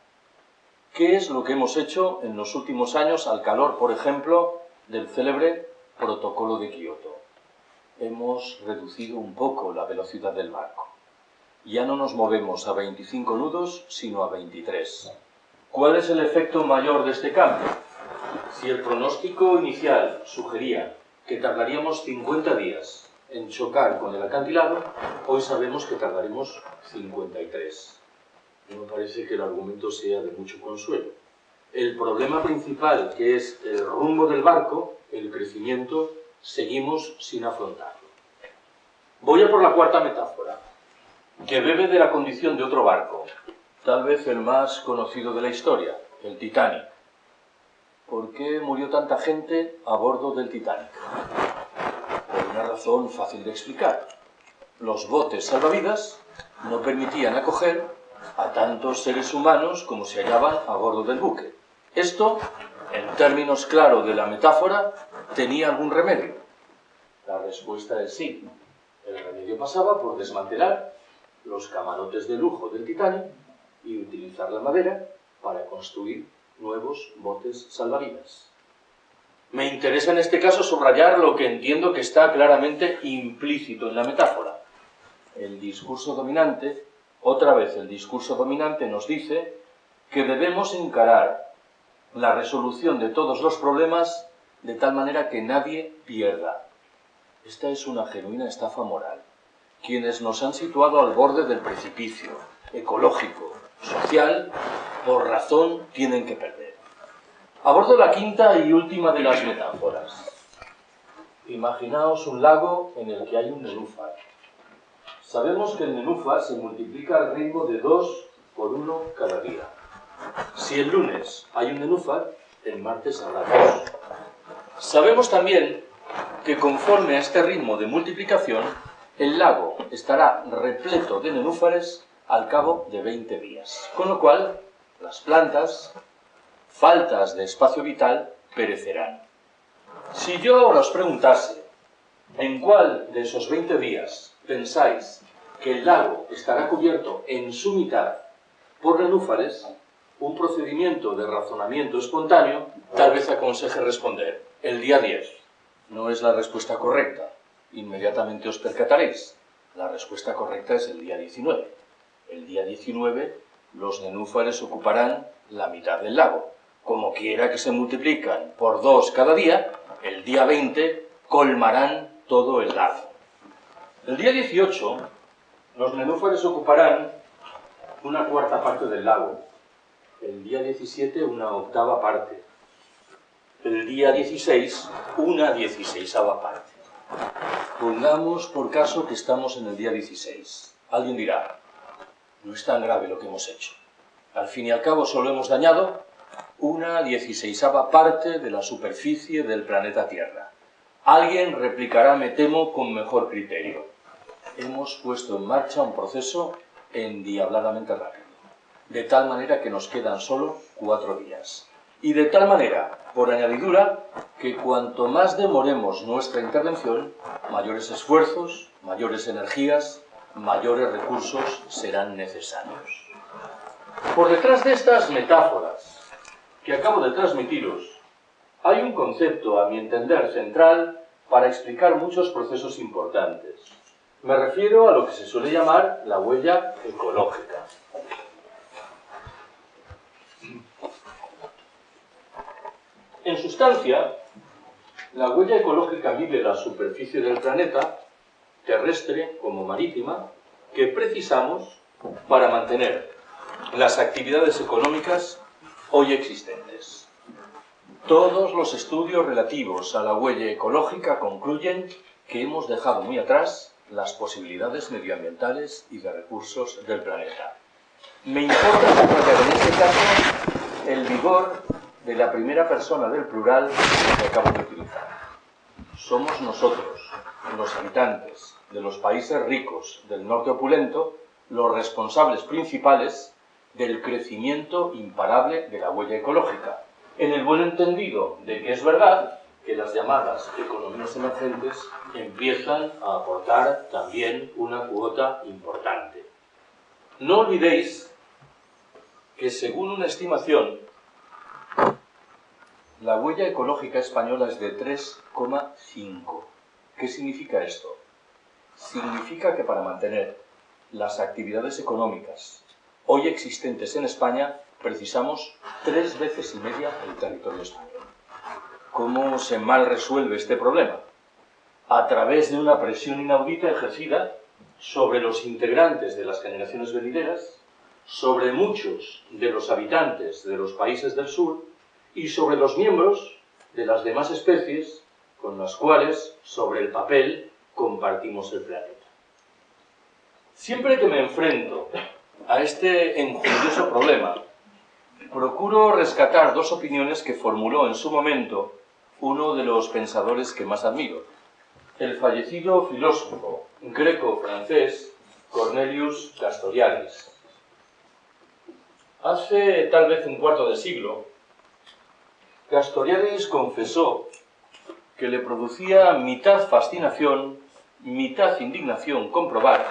¿Qué es lo que hemos hecho en los últimos años al calor, por ejemplo, del célebre Protocolo de Kioto? Hemos reducido un poco la velocidad del barco. Ya no nos movemos a 25 nudos, sino a 23. ¿Cuál es el efecto mayor de este cambio? Si el pronóstico inicial sugería que tardaríamos 50 días en chocar con el acantilado, hoy sabemos que tardaremos 53. No me parece que el argumento sea de mucho consuelo. El problema principal, que es el rumbo del barco, el crecimiento, seguimos sin afrontarlo. Voy a por la cuarta metáfora, que bebe de la condición de otro barco, tal vez el más conocido de la historia, el Titanic. ¿Por qué murió tanta gente a bordo del Titanic? Por una razón fácil de explicar. Los botes salvavidas no permitían acoger a tantos seres humanos como se hallaban a bordo del buque. Esto, en términos claros de la metáfora, ¿tenía algún remedio? La respuesta es sí. El remedio pasaba por desmantelar los camarotes de lujo del Titanic y utilizar la madera para construir nuevos botes salvavidas. Me interesa en este caso subrayar lo que entiendo que está claramente implícito en la metáfora. El discurso dominante, otra vez el discurso dominante nos dice que debemos encarar la resolución de todos los problemas de tal manera que nadie pierda. Esta es una genuina estafa moral. Quienes nos han situado al borde del precipicio ecológico, social, por razón tienen que perder. Abordo la quinta y última de las metáforas. Imaginaos un lago en el que hay un nenúfar. Sabemos que el nenúfar se multiplica al ritmo de 2 por 1 cada día. Si el lunes hay un nenúfar, el martes habrá 2. Sabemos también que conforme a este ritmo de multiplicación, el lago estará repleto de nenúfares al cabo de 20 días. Con lo cual, las plantas, faltas de espacio vital, perecerán. Si yo ahora os preguntase en cuál de esos 20 días pensáis que el lago estará cubierto en su mitad por nenúfares, un procedimiento de razonamiento espontáneo tal vez aconseje responder el día 10. No es la respuesta correcta. Inmediatamente os percataréis. La respuesta correcta es el día 19. El día 19 los nenúfares ocuparán la mitad del lago. Como quiera que se multiplican por 2 cada día, el día 20 colmarán todo el lago. El día 18 los nenúfares ocuparán una cuarta parte del lago. El día 17 una octava parte. El día 16 una 16ª parte. Pongamos por caso que estamos en el día 16. Alguien dirá, no es tan grave lo que hemos hecho. Al fin y al cabo solo hemos dañado una 16ª parte de la superficie del planeta Tierra. Alguien replicará, me temo, con mejor criterio. Hemos puesto en marcha un proceso endiabladamente rápido, de tal manera que nos quedan solo 4 días. Y de tal manera, por añadidura, que cuanto más demoremos nuestra intervención, mayores esfuerzos, mayores energías, mayores recursos serán necesarios. Por detrás de estas metáforas que acabo de transmitiros, hay un concepto, a mi entender, central para explicar muchos procesos importantes. Me refiero a lo que se suele llamar la huella ecológica. En sustancia, la huella ecológica mide la superficie del planeta, terrestre como marítima, que precisamos para mantener las actividades económicas hoy existentes. Todos los estudios relativos a la huella ecológica concluyen que hemos dejado muy atrás las posibilidades medioambientales y de recursos del planeta. Me importa subrayar en este caso el vigor de la primera persona del plural que acabo de utilizar. Somos nosotros, los habitantes de los países ricos del norte opulento, los responsables principales del crecimiento imparable de la huella ecológica, en el buen entendido de que es verdad que las llamadas economías emergentes empiezan a aportar también una cuota importante. No olvidéis que según una estimación, la huella ecológica española es de 3,5. ¿Qué significa esto? Significa que para mantener las actividades económicas hoy existentes en España precisamos 3,5 veces el territorio español. ¿Cómo se mal resuelve este problema? A través de una presión inaudita ejercida sobre los integrantes de las generaciones venideras, sobre muchos de los habitantes de los países del sur y sobre los miembros de las demás especies con las cuales, sobre el papel, compartimos el planeta. Siempre que me enfrento a este enjundioso problema, procuro rescatar 2 opiniones que formuló en su momento uno de los pensadores que más admiro, el fallecido filósofo greco-francés Cornelius Castoriadis. Hace tal vez un cuarto de siglo, Castoriadis confesó que le producía mitad fascinación, mitad indignación comprobar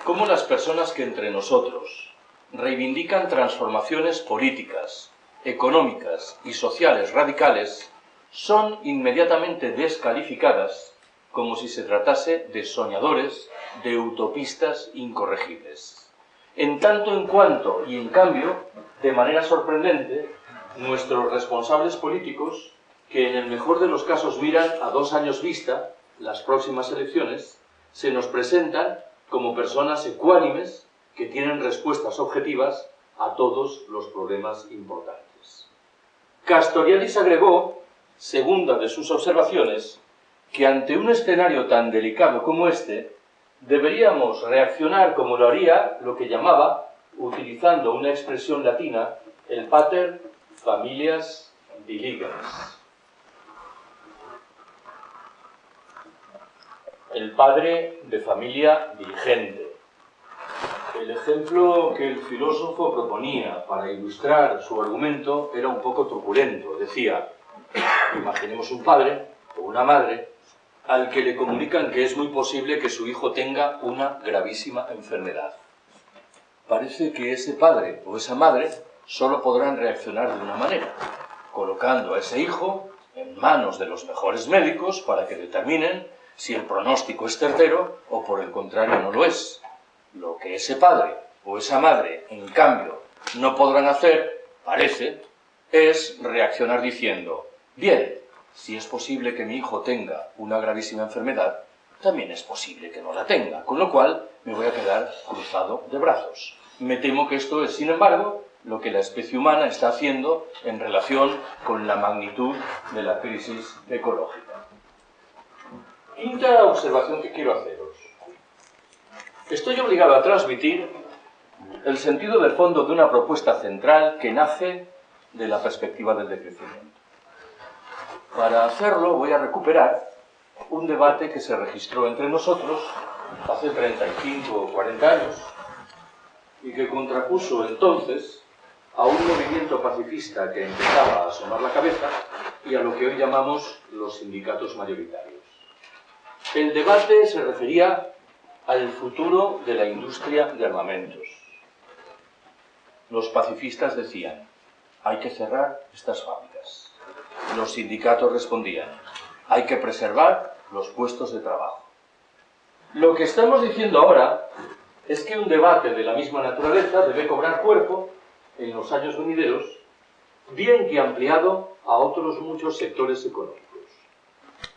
cómo las personas que entre nosotros reivindican transformaciones políticas, económicas y sociales radicales son inmediatamente descalificadas como si se tratase de soñadores, de utopistas incorregibles. En tanto en cuanto, y en cambio, de manera sorprendente, nuestros responsables políticos, que en el mejor de los casos miran a 2 años vista las próximas elecciones, se nos presentan como personas ecuánimes que tienen respuestas objetivas a todos los problemas importantes. Castoriadis agregó, segunda de sus observaciones, que ante un escenario tan delicado como este, deberíamos reaccionar como lo haría lo que llamaba, utilizando una expresión latina, el pater familias diligens. El padre de familia diligente. El ejemplo que el filósofo proponía para ilustrar su argumento era un poco truculento. Decía, imaginemos un padre o una madre al que le comunican que es muy posible que su hijo tenga una gravísima enfermedad. Parece que ese padre o esa madre solo podrán reaccionar de una manera, colocando a ese hijo en manos de los mejores médicos para que determinen si el pronóstico es certero o por el contrario no lo es. Lo que ese padre o esa madre, en cambio, no podrán hacer, parece, es reaccionar diciendo, bien, si es posible que mi hijo tenga una gravísima enfermedad, también es posible que no la tenga, con lo cual me voy a quedar cruzado de brazos. Me temo que esto es, sin embargo, lo que la especie humana está haciendo en relación con la magnitud de la crisis ecológica. Quinta observación que quiero haceros. Estoy obligado a transmitir el sentido de fondo de una propuesta central que nace de la perspectiva del decrecimiento. Para hacerlo voy a recuperar un debate que se registró entre nosotros hace 35 o 40 años y que contrapuso entonces a un movimiento pacifista que empezaba a asomar la cabeza y a lo que hoy llamamos los sindicatos mayoritarios. El debate se refería al futuro de la industria de armamentos. Los pacifistas decían, hay que cerrar estas fábricas. Los sindicatos respondían, hay que preservar los puestos de trabajo. Lo que estamos diciendo ahora es que un debate de la misma naturaleza debe cobrar cuerpo en los años venideros, bien que ampliado a otros muchos sectores económicos,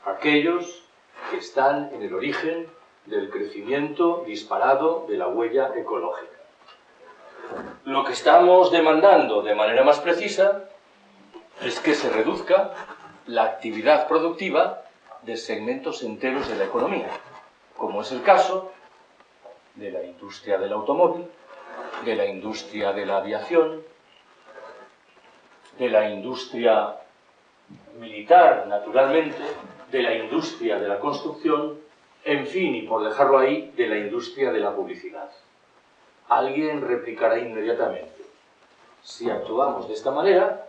aquellos que están en el origen del crecimiento disparado de la huella ecológica. Lo que estamos demandando de manera más precisa es que se reduzca la actividad productiva de segmentos enteros de la economía, como es el caso de la industria del automóvil, de la industria de la aviación, de la industria militar, naturalmente, de la industria de la construcción, en fin, y por dejarlo ahí, de la industria de la publicidad. Alguien replicará inmediatamente, si actuamos de esta manera,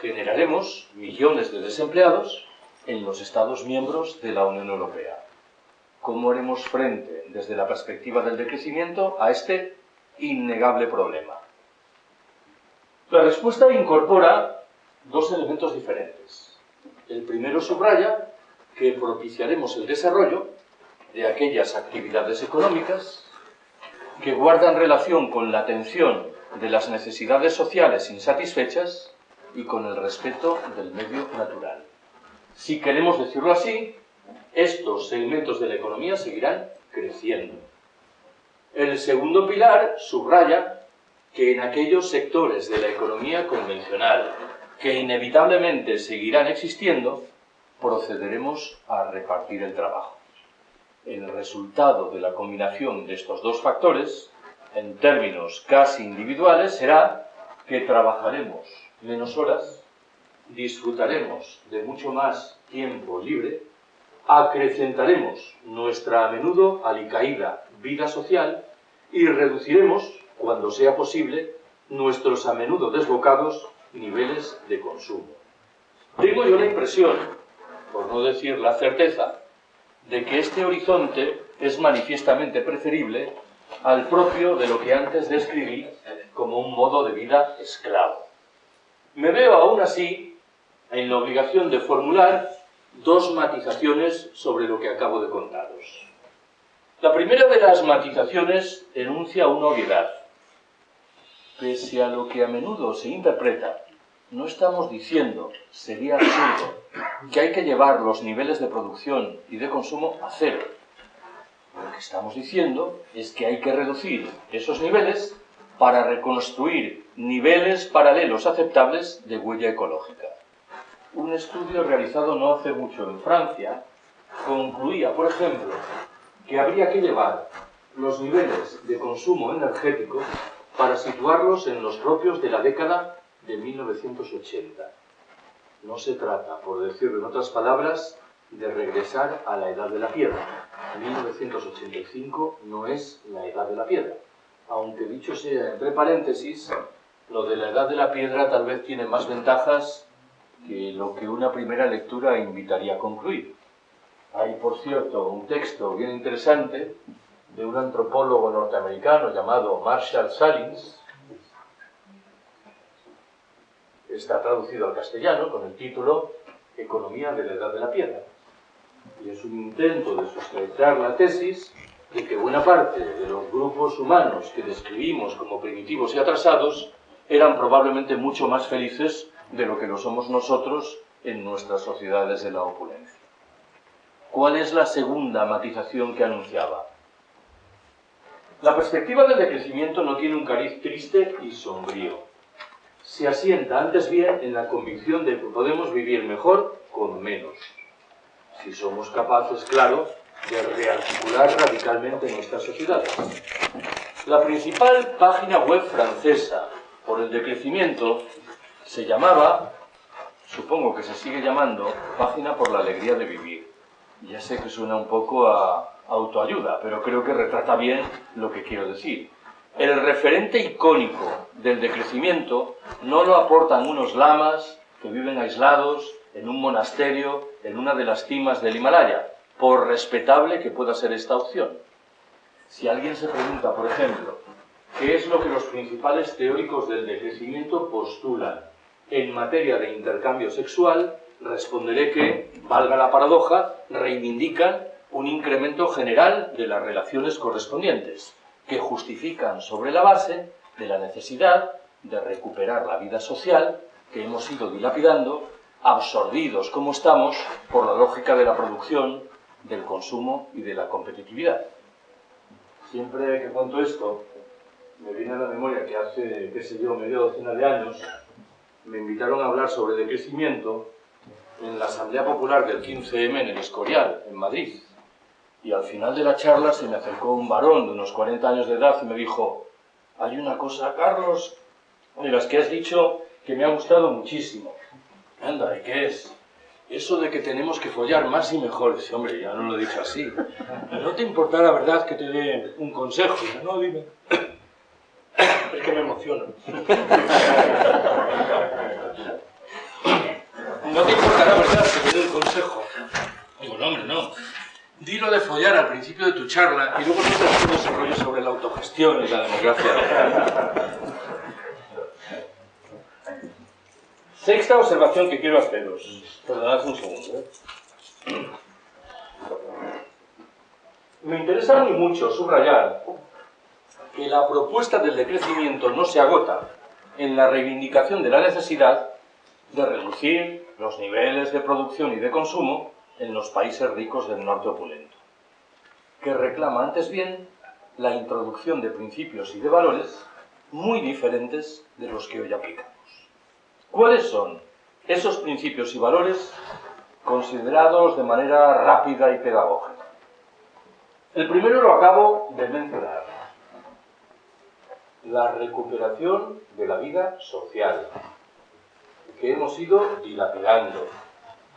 generaremos millones de desempleados en los Estados miembros de la Unión Europea. ¿Cómo haremos frente, desde la perspectiva del decrecimiento, a este innegable problema? La respuesta incorpora dos elementos diferentes. El primero subraya que propiciaremos el desarrollo de aquellas actividades económicas que guardan relación con la atención de las necesidades sociales insatisfechas y con el respeto del medio natural. Si queremos decirlo así, estos segmentos de la economía seguirán creciendo. El segundo pilar subraya que en aquellos sectores de la economía convencional que inevitablemente seguirán existiendo, procederemos a repartir el trabajo. El resultado de la combinación de estos dos factores, en términos casi individuales, será que trabajaremos menos horas, disfrutaremos de mucho más tiempo libre, acrecentaremos nuestra a menudo alicaída vida social y reduciremos, cuando sea posible, nuestros a menudo desbocados niveles de consumo. Tengo yo la impresión, por no decir la certeza, de que este horizonte es manifiestamente preferible al propio de lo que antes describí como un modo de vida esclavo. Me veo aún así en la obligación de formular dos matizaciones sobre lo que acabo de contaros. La primera de las matizaciones enuncia una obviedad. Pese a lo que a menudo se interpreta no estamos diciendo, sería absurdo, que hay que llevar los niveles de producción y de consumo a cero. Lo que estamos diciendo es que hay que reducir esos niveles para reconstruir niveles paralelos aceptables de huella ecológica. Un estudio realizado no hace mucho en Francia concluía, por ejemplo, que habría que llevar los niveles de consumo energético para situarlos en los propios de la década de 1980. No se trata, por decirlo en otras palabras, de regresar a la edad de la piedra. 1985 no es la edad de la piedra. Aunque dicho sea entre paréntesis, lo de la edad de la piedra tal vez tiene más ventajas que lo que una primera lectura invitaría a concluir. Hay, por cierto, un texto bien interesante de un antropólogo norteamericano llamado Marshall Salins. Está traducido al castellano con el título Economía de la Edad de la Piedra. Y es un intento de sustentar la tesis de que buena parte de los grupos humanos que describimos como primitivos y atrasados eran probablemente mucho más felices de lo que lo somos nosotros en nuestras sociedades de la opulencia. ¿Cuál es la segunda matización que anunciaba? La perspectiva del decrecimiento no tiene un cariz triste y sombrío. Se asienta antes bien en la convicción de que podemos vivir mejor con menos, si somos capaces, claro, de rearticular radicalmente nuestras sociedades. La principal página web francesa por el decrecimiento se llamaba, supongo que se sigue llamando, Página por la Alegría de Vivir. Ya sé que suena un poco a autoayuda, pero creo que retrata bien lo que quiero decir. El referente icónico del decrecimiento no lo aportan unos lamas que viven aislados en un monasterio en una de las cimas del Himalaya, por respetable que pueda ser esta opción. Si alguien se pregunta, por ejemplo, ¿qué es lo que los principales teóricos del decrecimiento postulan en materia de intercambio sexual?, responderé que, valga la paradoja, reivindican un incremento general de las relaciones correspondientes, que justifican sobre la base de la necesidad de recuperar la vida social que hemos ido dilapidando, absorbidos como estamos por la lógica de la producción, del consumo y de la competitividad. Siempre que cuento esto, me viene a la memoria que hace, qué sé yo, media docena de años, me invitaron a hablar sobre decrecimiento en la Asamblea Popular del 15M en el Escorial, en Madrid. Y al final de la charla se me acercó un varón de unos 40 años de edad y me dijo: hay una cosa, Carlos, de las que has dicho que me ha gustado muchísimo. Anda, ¿y qué es? Eso de que tenemos que follar más y mejor. Dice: hombre, ya no lo he dicho así. ¿No te importa la verdad que te dé un consejo? Dice: no, dime. Es que me emociono. ¿No te importa la verdad que te dé un consejo? Digo: no, hombre, no. Dilo de follar al principio de tu charla y luego no te todo ese rollo sobre la autogestión y la democracia. Sexta observación que quiero haceros. Perdonad un segundo. Me interesa muy mucho subrayar que la propuesta del decrecimiento no se agota en la reivindicación de la necesidad de reducir los niveles de producción y de consumo en los países ricos del norte opulento, que reclama antes bien la introducción de principios y de valores muy diferentes de los que hoy aplicamos. ¿Cuáles son esos principios y valores considerados de manera rápida y pedagógica? El primero lo acabo de mencionar: la recuperación de la vida social, que hemos ido dilapidando,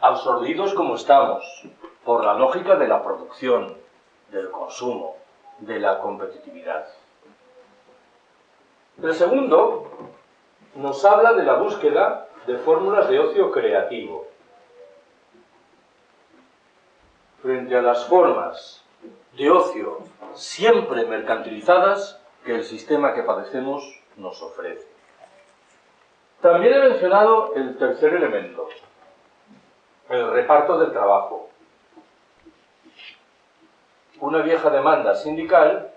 absorbidos como estamos, por la lógica de la producción, del consumo, de la competitividad. El segundo nos habla de la búsqueda de fórmulas de ocio creativo, frente a las formas de ocio siempre mercantilizadas que el sistema que padecemos nos ofrece. También he mencionado el tercer elemento, el reparto del trabajo. Una vieja demanda sindical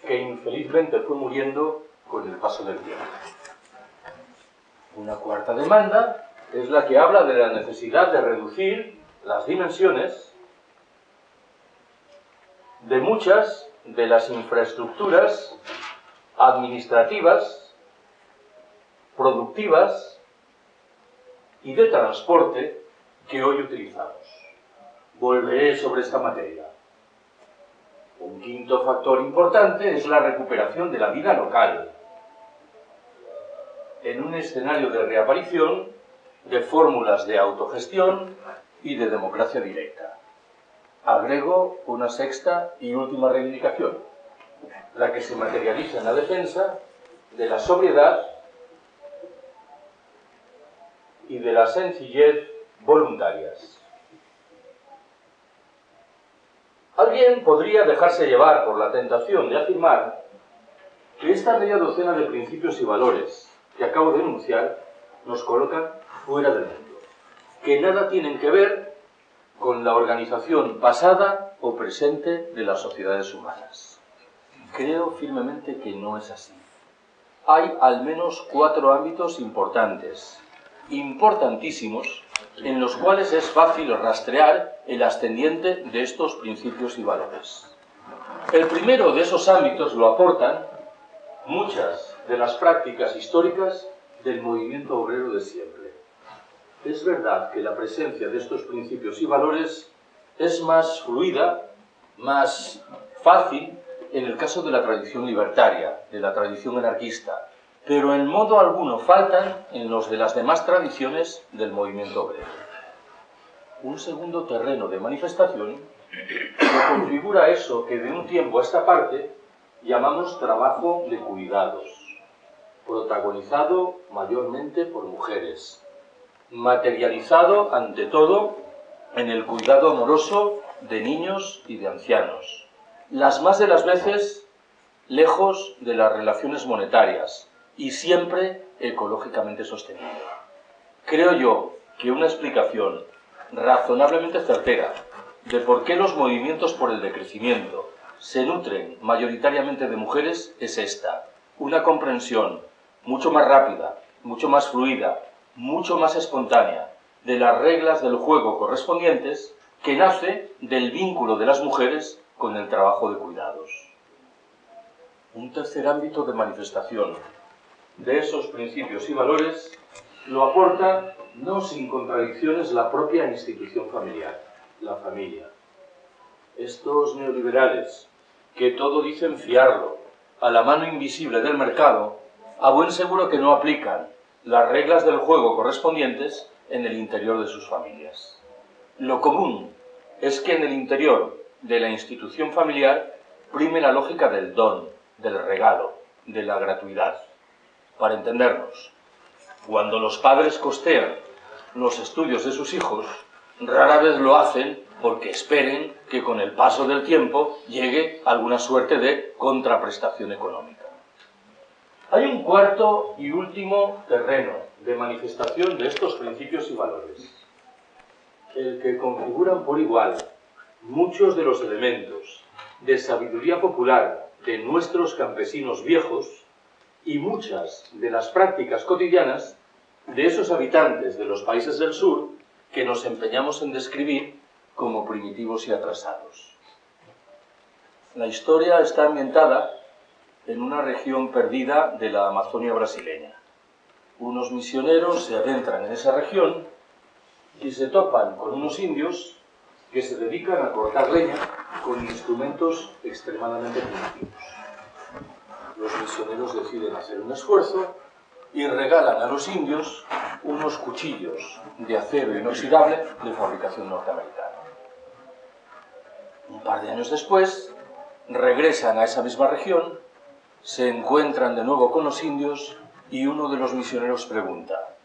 que infelizmente fue muriendo con el paso del tiempo. Una cuarta demanda es la que habla de la necesidad de reducir las dimensiones de muchas de las infraestructuras administrativas, productivas y de transporte que hoy utilizamos. Volveré sobre esta materia. Un quinto factor importante es la recuperación de la vida local, en un escenario de reaparición de fórmulas de autogestión y de democracia directa. Agrego una sexta y última reivindicación, la que se materializa en la defensa de la sobriedad y de la sencillez voluntarias. Alguien podría dejarse llevar por la tentación de afirmar que esta media docena de principios y valores que acabo de enunciar nos colocan fuera del mundo, que nada tienen que ver con la organización pasada o presente de las sociedades humanas. Creo firmemente que no es así. Hay al menos 4 ámbitos importantes, importantísimos, en los cuales es fácil rastrear el ascendiente de estos principios y valores. El primero de esos ámbitos lo aportan muchas de las prácticas históricas del movimiento obrero de siempre. Es verdad que la presencia de estos principios y valores es más fluida, más fácil en el caso de la tradición libertaria, de la tradición anarquista, pero en modo alguno faltan en los de las demás tradiciones del movimiento obrero. Un segundo terreno de manifestación lo configura eso que de un tiempo a esta parte llamamos trabajo de cuidados, protagonizado mayormente por mujeres, materializado ante todo en el cuidado amoroso de niños y de ancianos, las más de las veces lejos de las relaciones monetarias y siempre ecológicamente sostenible. Creo yo que una explicación razonablemente certera de por qué los movimientos por el decrecimiento se nutren mayoritariamente de mujeres es esta: una comprensión mucho más rápida, mucho más fluida, mucho más espontánea de las reglas del juego correspondientes que nace del vínculo de las mujeres con el trabajo de cuidados. Un tercer ámbito de manifestación de esos principios y valores lo aporta, no sin contradicciones, la propia institución familiar, la familia. Estos neoliberales, que todo dicen fiarlo a la mano invisible del mercado, a buen seguro que no aplican las reglas del juego correspondientes en el interior de sus familias. Lo común es que en el interior de la institución familiar prime la lógica del don, del regalo, de la gratuidad. Para entendernos, cuando los padres costean los estudios de sus hijos, rara vez lo hacen porque esperen que con el paso del tiempo llegue alguna suerte de contraprestación económica. Hay un cuarto y último terreno de manifestación de estos principios y valores, el que configuran por igual muchos de los elementos de sabiduría popular de nuestros campesinos viejos y muchas de las prácticas cotidianas de esos habitantes de los países del sur que nos empeñamos en describir como primitivos y atrasados. La historia está ambientada en una región perdida de la Amazonia brasileña. Unos misioneros se adentran en esa región y se topan con unos indios que se dedican a cortar leña con instrumentos extremadamente primitivos. Los misioneros deciden hacer un esfuerzo y regalan a los indios unos cuchillos de acero inoxidable de fabricación norteamericana. Un par de años después, regresan a esa misma región, se encuentran de nuevo con los indios y uno de los misioneros pregunta: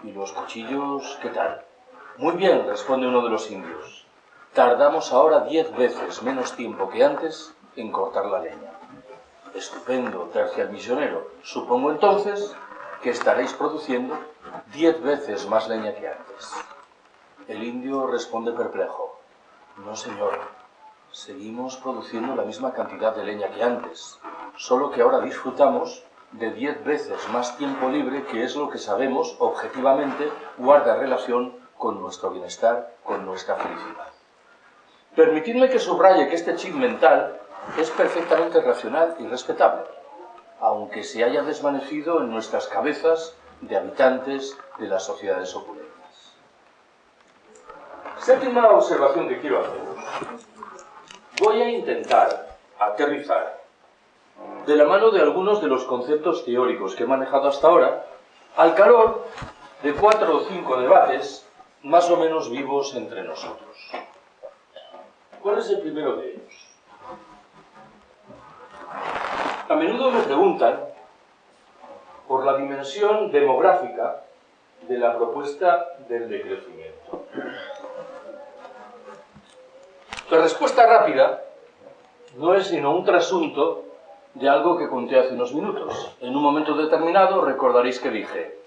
¿y los cuchillos qué tal? Muy bien, responde uno de los indios. Tardamos ahora 10 veces menos tiempo que antes en cortar la leña. Estupendo, tercia el misionero. Supongo entonces que estaréis produciendo 10 veces más leña que antes. El indio responde perplejo: no, señor, seguimos produciendo la misma cantidad de leña que antes, solo que ahora disfrutamos de 10 veces más tiempo libre, que es lo que sabemos objetivamente guarda relación con nuestro bienestar, con nuestra felicidad. Permitidme que subraye que este chip mental es perfectamente racional y respetable, aunque se haya desvanecido en nuestras cabezas de habitantes de las sociedades opulentas. Séptima observación que quiero hacer. Voy a intentar aterrizar de la mano de algunos de los conceptos teóricos que he manejado hasta ahora, al calor de 4 o 5 debates más o menos vivos entre nosotros. ¿Cuál es el primero de ellos? A menudo me preguntan por la dimensión demográfica de la propuesta del decrecimiento. La respuesta rápida no es sino un trasunto de algo que conté hace unos minutos. En un momento determinado recordaréis que dije: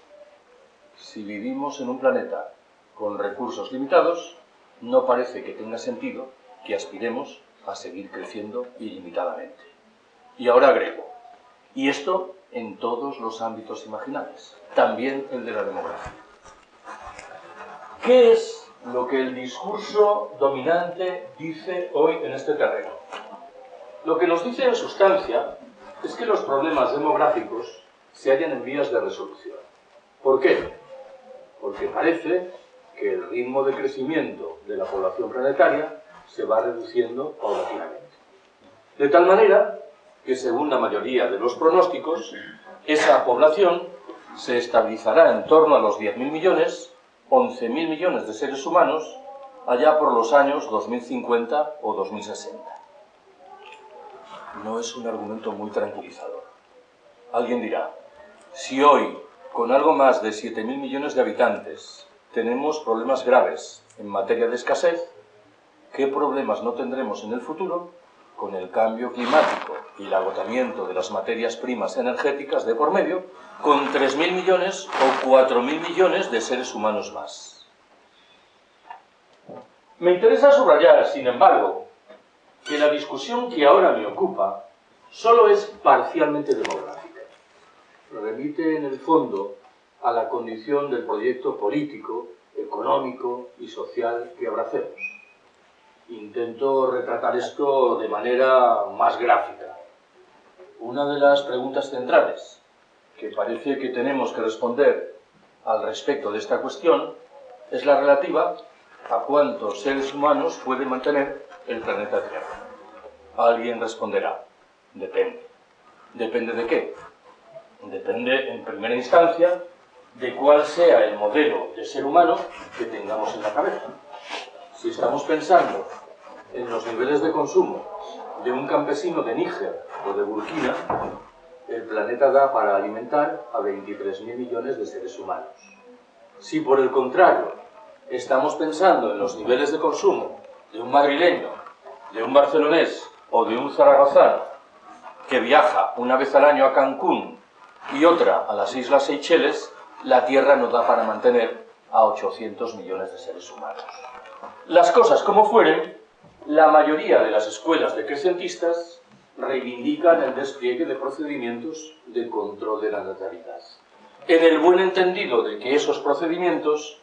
si vivimos en un planeta con recursos limitados, no parece que tenga sentido que aspiremos a seguir creciendo ilimitadamente. Y ahora agrego, y esto en todos los ámbitos imaginables, también el de la demografía. ¿Qué es lo que el discurso dominante dice hoy en este terreno? Lo que nos dice en sustancia es que los problemas demográficos se hallan en vías de resolución. ¿Por qué? Porque parece que el ritmo de crecimiento de la población planetaria se va reduciendo paulatinamente. De tal manera que, según la mayoría de los pronósticos, esa población se estabilizará en torno a los 10.000 millones, 11.000 millones de seres humanos, allá por los años 2050 o 2060. No es un argumento muy tranquilizador. Alguien dirá, si hoy, con algo más de 7.000 millones de habitantes, tenemos problemas graves en materia de escasez, ¿qué problemas no tendremos en el futuro con el cambio climático y el agotamiento de las materias primas energéticas de por medio, con 3.000 millones o 4.000 millones de seres humanos más? Me interesa subrayar, sin embargo, que la discusión que ahora me ocupa solo es parcialmente demográfica. Remite en el fondo a la condición del proyecto político, económico y social que abracemos. Intento retratar esto de manera más gráfica. Una de las preguntas centrales que parece que tenemos que responder al respecto de esta cuestión es la relativa a cuántos seres humanos puede mantener el planeta Tierra. Alguien responderá, depende. ¿Depende de qué? Depende, en primera instancia, de cuál sea el modelo de ser humano que tengamos en la cabeza. Si estamos pensando en los niveles de consumo de un campesino de Níger o de Burkina, el planeta da para alimentar a 23.000 millones de seres humanos. Si, por el contrario, estamos pensando en los niveles de consumo de un madrileño, de un barcelonés o de un zaragozano que viaja una vez al año a Cancún y otra a las Islas Seychelles, la Tierra no da para mantener a 800 millones de seres humanos. Las cosas como fueren, la mayoría de las escuelas decrecientistas reivindican el despliegue de procedimientos de control de la natalidad, en el buen entendido de que esos procedimientos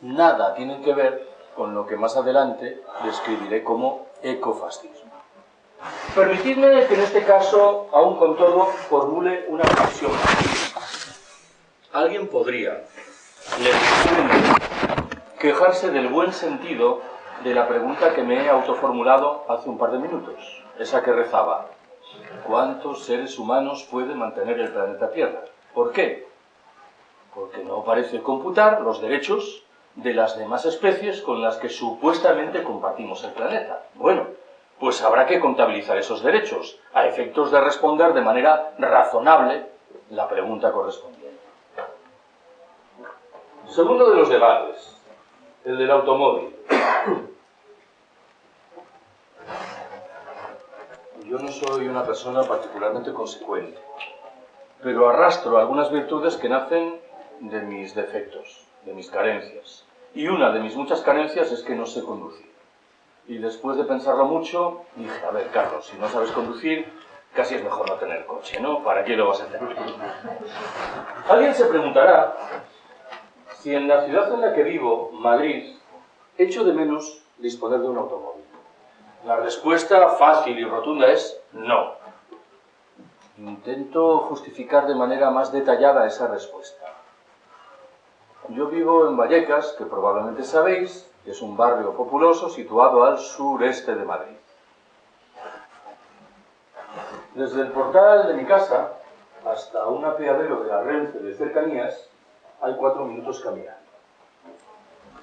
nada tienen que ver con lo que más adelante describiré como ecofascismo. Permitidme que en este caso, aún con todo, formule una reflexión. Alguien podría, legítimamente, quejarse del buen sentido de la pregunta que me he autoformulado hace un par de minutos, esa que rezaba: ¿cuántos seres humanos puede mantener el planeta Tierra? ¿Por qué? Porque no parece computar los derechos de las demás especies con las que supuestamente compartimos el planeta. Bueno, pues habrá que contabilizar esos derechos, a efectos de responder de manera razonable la pregunta correspondiente. Segundo de los debates, el del automóvil. Yo no soy una persona particularmente consecuente, pero arrastro algunas virtudes que nacen de mis defectos, de mis carencias. Y una de mis muchas carencias es que no sé conducir. Y después de pensarlo mucho, dije, a ver, Carlos, si no sabes conducir, casi es mejor no tener coche, ¿no? ¿Para qué lo vas a tener? Alguien se preguntará si en la ciudad en la que vivo, Madrid, echo de menos disponer de un automóvil. La respuesta fácil y rotunda es no. Intento justificar de manera más detallada esa respuesta. Yo vivo en Vallecas, que probablemente sabéis, que es un barrio populoso situado al sureste de Madrid. Desde el portal de mi casa hasta un apeadero de la Renfe de cercanías hay 4 minutos caminando.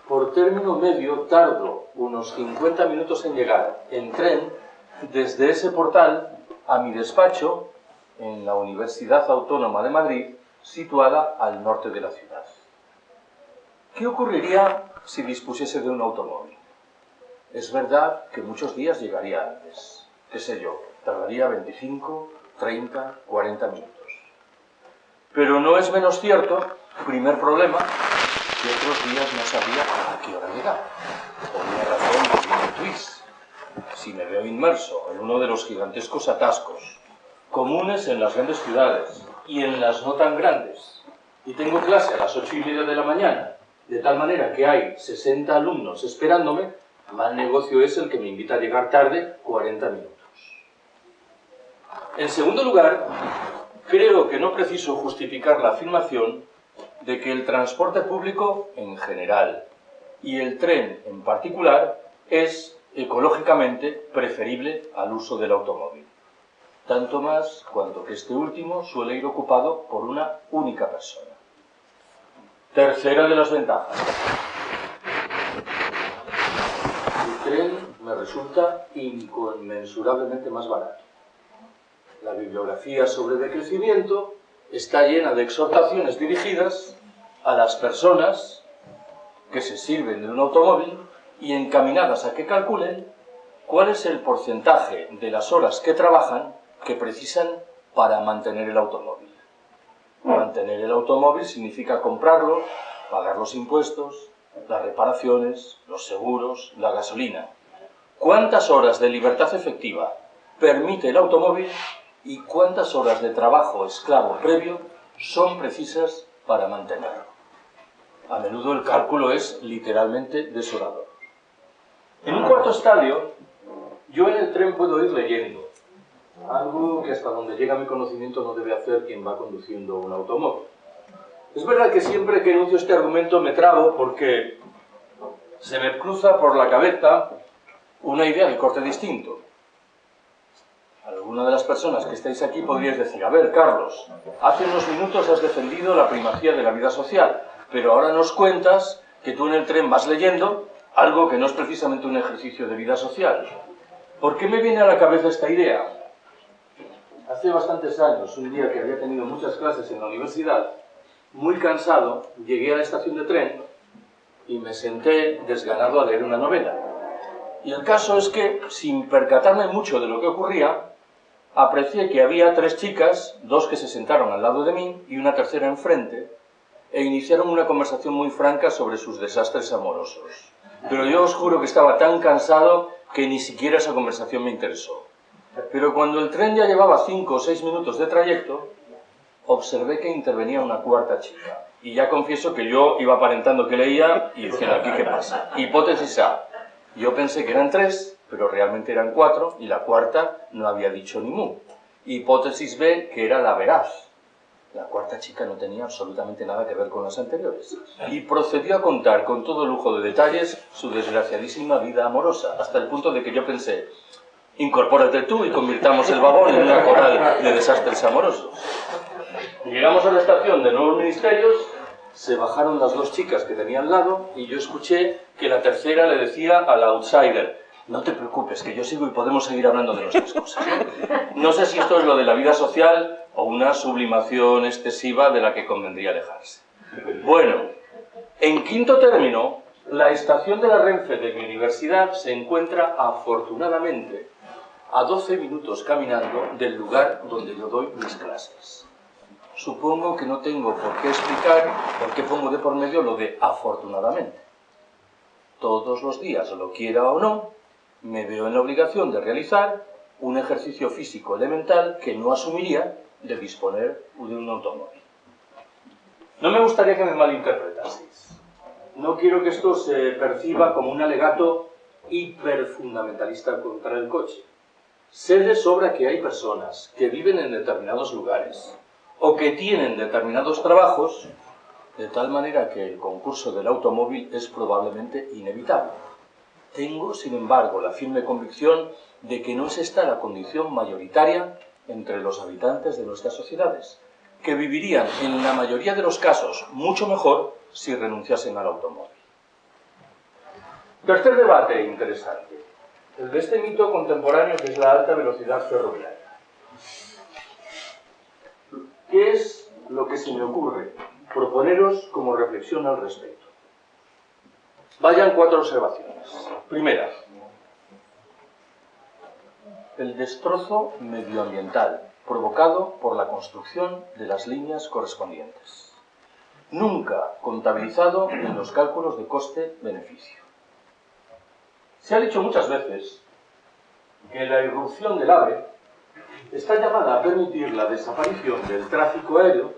Por término medio tardo unos 50 minutos en llegar en tren desde ese portal a mi despacho en la Universidad Autónoma de Madrid, situada al norte de la ciudad. ¿Qué ocurriría si dispusiese de un automóvil? Es verdad que muchos días llegaría antes. Qué sé yo, tardaría 25, 30, 40 minutos. Pero no es menos cierto, primer problema, que otros días no sabría a qué hora llegar. Por una razón que viene twist. Si me veo inmerso en uno de los gigantescos atascos comunes en las grandes ciudades y en las no tan grandes, y tengo clase a las 8:30 de la mañana, de tal manera que hay 60 alumnos esperándome, mal negocio es el que me invita a llegar tarde 40 minutos. En segundo lugar, creo que no preciso justificar la afirmación de que el transporte público en general y el tren en particular es ecológicamente preferible al uso del automóvil. Tanto más cuanto que este último suele ir ocupado por una única persona. Tercera de las ventajas. El tren me resulta inconmensurablemente más barato. La bibliografía sobre decrecimiento está llena de exhortaciones dirigidas a las personas que se sirven de un automóvil y encaminadas a que calculen cuál es el porcentaje de las horas que trabajan que precisan para mantener el automóvil. Mantener el automóvil significa comprarlo, pagar los impuestos, las reparaciones, los seguros, la gasolina. ¿Cuántas horas de libertad efectiva permite el automóvil y cuántas horas de trabajo esclavo previo son precisas para mantenerlo? A menudo el cálculo es literalmente desolador. En un cuarto estadio, yo en el tren puedo ir leyendo, algo que hasta donde llega mi conocimiento no debe hacer quien va conduciendo un automóvil. Es verdad que siempre que enuncio este argumento me trabo porque se me cruza por la cabeza una idea de corte distinto. Alguna de las personas que estáis aquí podríais decir, a ver, Carlos, hace unos minutos has defendido la primacía de la vida social, pero ahora nos cuentas que tú en el tren vas leyendo algo que no es precisamente un ejercicio de vida social. ¿Por qué me viene a la cabeza esta idea? Hace bastantes años, un día que había tenido muchas clases en la universidad, muy cansado, llegué a la estación de tren y me senté desganado a leer una novela. Y el caso es que, sin percatarme mucho de lo que ocurría, aprecié que había 3 chicas, 2 que se sentaron al lado de mí y una tercera enfrente, e iniciaron una conversación muy franca sobre sus desastres amorosos. Pero yo os juro que estaba tan cansado que ni siquiera esa conversación me interesó. Pero cuando el tren ya llevaba 5 o 6 minutos de trayecto, observé que intervenía una cuarta chica. Y ya confieso que yo iba aparentando que leía y diciendo, ¿aquí qué pasa? Hipótesis A. Yo pensé que eran 3, pero realmente eran 4, y la cuarta no había dicho ni mu. Hipótesis B, que era la veraz. La cuarta chica no tenía absolutamente nada que ver con las anteriores. Y procedió a contar con todo lujo de detalles su desgraciadísima vida amorosa, hasta el punto de que yo pensé, incorpórate tú y convirtamos el vagón en una coral de desastres amorosos. Llegamos a la estación de Nuevos Ministerios, se bajaron las 2 chicas que tenía al lado y yo escuché que la tercera le decía al outsider, no te preocupes, que yo sigo y podemos seguir hablando de nuestras cosas. No sé si esto es lo de la vida social o una sublimación excesiva de la que convendría alejarse. Bueno, en quinto término, la estación de la Renfe de mi universidad se encuentra afortunadamente a 12 minutos caminando del lugar donde yo doy mis clases. Supongo que no tengo por qué explicar por qué pongo de por medio lo de afortunadamente. Todos los días, lo quiera o no, me veo en la obligación de realizar un ejercicio físico elemental que no asumiría de disponer de un automóvil. No me gustaría que me malinterpretaseis. No quiero que esto se perciba como un alegato hiperfundamentalista contra el coche. Sé de sobra que hay personas que viven en determinados lugares o que tienen determinados trabajos de tal manera que el concurso del automóvil es probablemente inevitable. Tengo, sin embargo, la firme convicción de que no es esta la condición mayoritaria entre los habitantes de nuestras sociedades, que vivirían en la mayoría de los casos mucho mejor si renunciasen al automóvil. Tercer debate interesante, el de este mito contemporáneo que es la alta velocidad ferroviaria. ¿Qué es lo que se me ocurre proponeros como reflexión al respecto? Vayan 4 observaciones. Primera, el destrozo medioambiental provocado por la construcción de las líneas correspondientes, nunca contabilizado en los cálculos de coste-beneficio. Se ha dicho muchas veces que la irrupción del AVE está llamada a permitir la desaparición del tráfico aéreo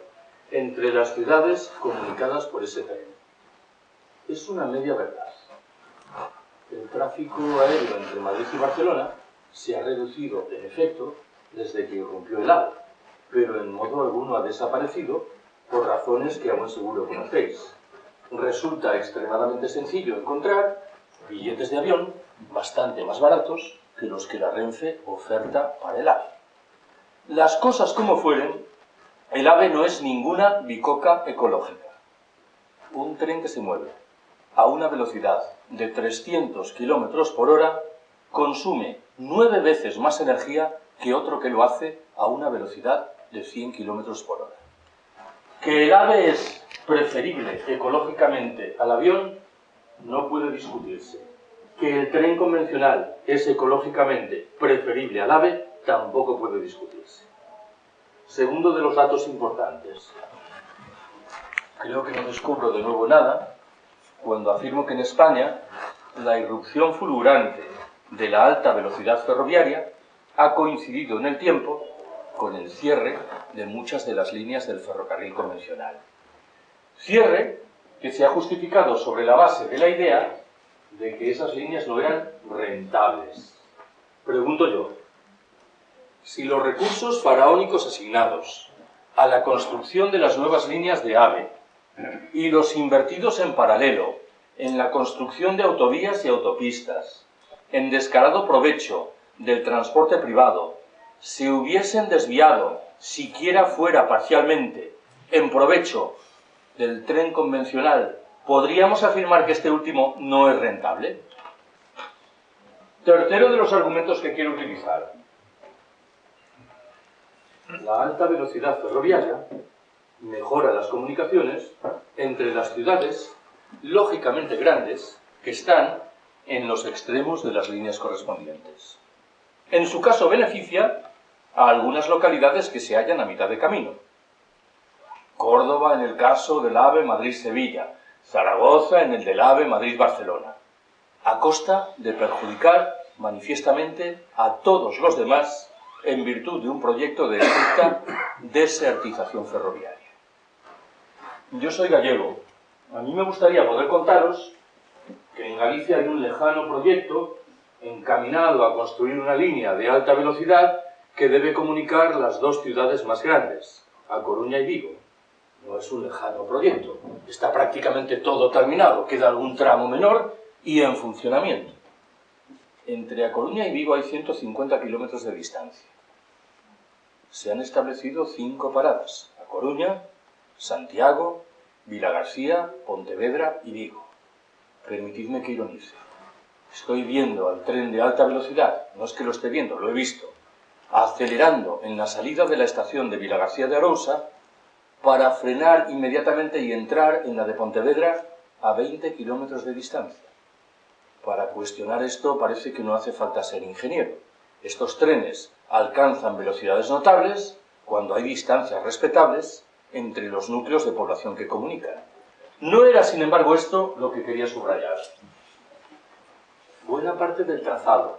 entre las ciudades comunicadas por ese tren. Es una media verdad. El tráfico aéreo entre Madrid y Barcelona se ha reducido, en efecto, desde que irrumpió el AVE, pero en modo alguno ha desaparecido por razones que aún seguro conocéis. Resulta extremadamente sencillo encontrar billetes de avión bastante más baratos que los que la Renfe oferta para el AVE. Las cosas como fueren, el AVE no es ninguna bicoca ecológica. Un tren que se mueve a una velocidad de 300 km por hora consume 9 veces más energía que otro que lo hace a una velocidad de 100 km por hora. Que el AVE es preferible ecológicamente al avión no puede discutirse. Que el tren convencional es ecológicamente preferible al AVE tampoco puede discutirse. Segundo de los datos importantes. Creo que no descubro de nuevo nada cuando afirmo que en España la irrupción fulgurante de la alta velocidad ferroviaria ha coincidido en el tiempo con el cierre de muchas de las líneas del ferrocarril convencional. Cierre que se ha justificado sobre la base de la idea de que esas líneas no eran rentables. Pregunto yo, si los recursos faraónicos asignados a la construcción de las nuevas líneas de AVE y los invertidos en paralelo en la construcción de autovías y autopistas, en descarado provecho del transporte privado, se hubiesen desviado, siquiera fuera parcialmente, en provecho del tren convencional, ¿podríamos afirmar que este último no es rentable? Tercero de los argumentos que quiero utilizar. La alta velocidad ferroviaria mejora las comunicaciones entre las ciudades, lógicamente grandes, que están en los extremos de las líneas correspondientes. En su caso beneficia a algunas localidades que se hallan a mitad de camino. Córdoba en el caso del AVE Madrid-Sevilla, Zaragoza en el del AVE Madrid-Barcelona, a costa de perjudicar manifiestamente a todos los demás en virtud de un proyecto de estricta desertización ferroviaria. Yo soy gallego. A mí me gustaría poder contaros que en Galicia hay un lejano proyecto encaminado a construir una línea de alta velocidad que debe comunicar las dos ciudades más grandes, A Coruña y Vigo. No es un lejano proyecto, está prácticamente todo terminado, queda algún tramo menor y en funcionamiento. Entre A Coruña y Vigo hay 150 kilómetros de distancia. Se han establecido 5 paradas: A Coruña, Santiago, Vilagarcía, Pontevedra y Vigo. Permitidme que ironice. Estoy viendo al tren de alta velocidad, no es que lo esté viendo, lo he visto, acelerando en la salida de la estación de Vilagarcía de Arousa para frenar inmediatamente y entrar en la de Pontevedra a 20 kilómetros de distancia. Para cuestionar esto parece que no hace falta ser ingeniero. Estos trenes alcanzan velocidades notables cuando hay distancias respetables entre los núcleos de población que comunican. No era, sin embargo, esto lo que quería subrayar. Buena parte del trazado,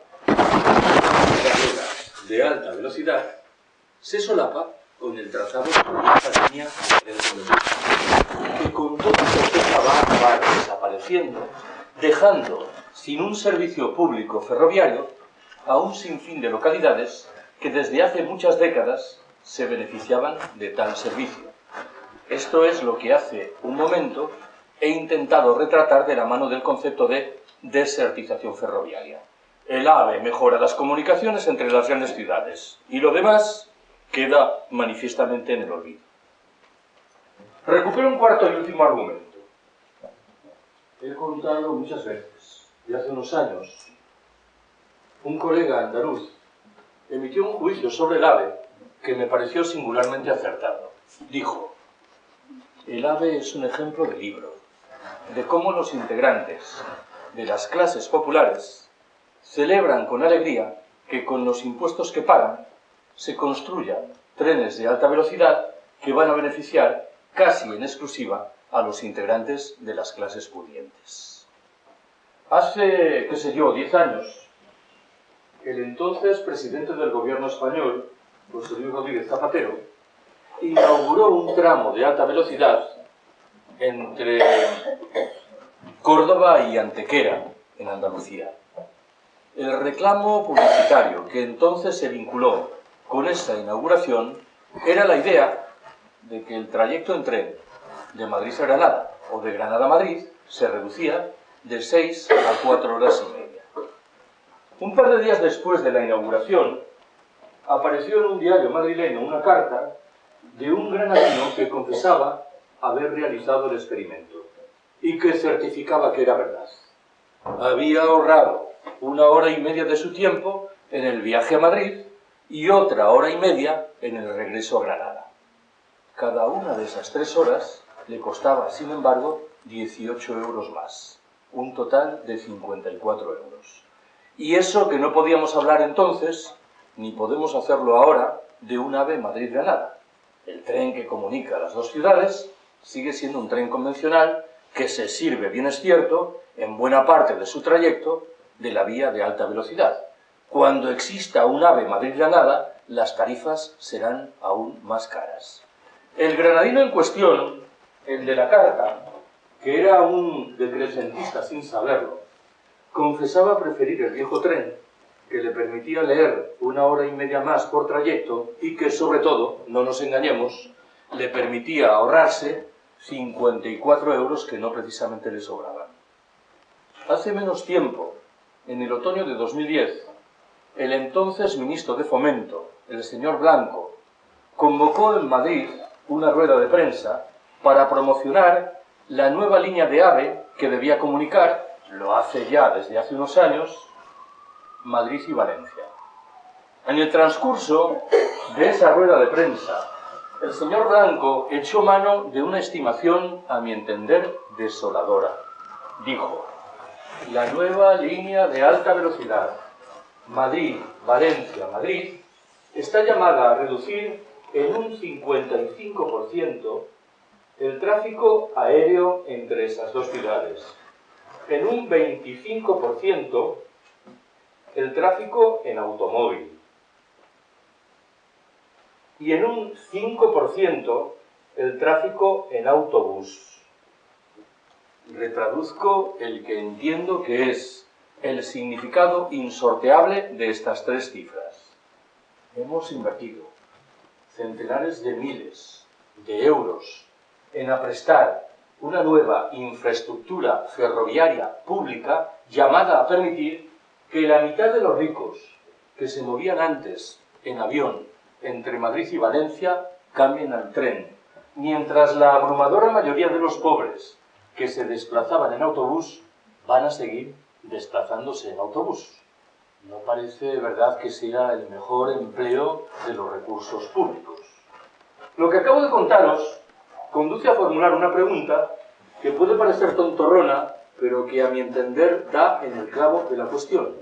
de alta velocidad se solapa con el trazado de esta línea de tren, que con toda certeza va a acabar desapareciendo, dejando sin un servicio público ferroviario a un sinfín de localidades que desde hace muchas décadas se beneficiaban de tal servicio. Esto es lo que hace un momento he intentado retratar de la mano del concepto de desertización ferroviaria. El AVE mejora las comunicaciones entre las grandes ciudades y lo demás queda manifiestamente en el olvido. Recupero un cuarto y último argumento. He contado muchas veces, y hace unos años, un colega andaluz emitió un juicio sobre el AVE que me pareció singularmente acertado. Dijo: el AVE es un ejemplo de libro, de cómo los integrantes de las clases populares celebran con alegría que con los impuestos que pagan se construyan trenes de alta velocidad que van a beneficiar casi en exclusiva a los integrantes de las clases pudientes. Hace, qué sé yo, 10 años, el entonces presidente del gobierno español, José Luis Rodríguez Zapatero, inauguró un tramo de alta velocidad entre Córdoba y Antequera, en Andalucía. El reclamo publicitario que entonces se vinculó con esa inauguración era la idea de que el trayecto en tren de Madrid a Granada o de Granada a Madrid se reducía de 6 a 4 horas y media. Un par de días después de la inauguración, apareció en un diario madrileño una carta de un granadino que confesaba haber realizado el experimento y que certificaba que era verdad. Había ahorrado 1 hora y media de su tiempo en el viaje a Madrid y otra hora y media en el regreso a Granada. Cada una de esas 3 horas le costaba, sin embargo, 18 euros más, un total de 54 euros. Y eso que no podíamos hablar entonces, ni podemos hacerlo ahora, de un AVE Madrid-Granada. El tren que comunica las dos ciudades sigue siendo un tren convencional que se sirve, bien es cierto, en buena parte de su trayecto de la vía de alta velocidad. Cuando exista un AVE Madrid-Granada, las tarifas serán aún más caras. El granadino en cuestión, el de la carta, que era un decrecentista sin saberlo, confesaba preferir el viejo tren, que le permitía leer 1 hora y media más por trayecto y que, sobre todo, no nos engañemos, le permitía ahorrarse 54 euros que no precisamente le sobraban. Hace menos tiempo, en el otoño de 2010, el entonces ministro de Fomento, el señor Blanco, convocó en Madrid una rueda de prensa para promocionar la nueva línea de AVE que debía comunicar, lo hace ya desde hace unos años, Madrid y Valencia. En el transcurso de esa rueda de prensa, el señor Blanco echó mano de una estimación, a mi entender, desoladora. Dijo: la nueva línea de alta velocidad Madrid-Valencia-Madrid está llamada a reducir en un 55% el tráfico aéreo entre esas dos ciudades, en un 25% el tráfico en automóvil y en un 5% el tráfico en autobús. Retraduzco el que entiendo que es el significado insorteable de estas 3 cifras. Hemos invertido centenares de miles de euros en aprestar una nueva infraestructura ferroviaria pública llamada a permitir que la mitad de los ricos que se movían antes en avión entre Madrid y Valencia cambien al tren, mientras la abrumadora mayoría de los pobres que se desplazaban en autobús van a seguir desplazándose en autobús. No parece verdad que sea el mejor empleo de los recursos públicos. Lo que acabo de contaros conduce a formular una pregunta que puede parecer tontorrona, pero que a mi entender da en el clavo de la cuestión.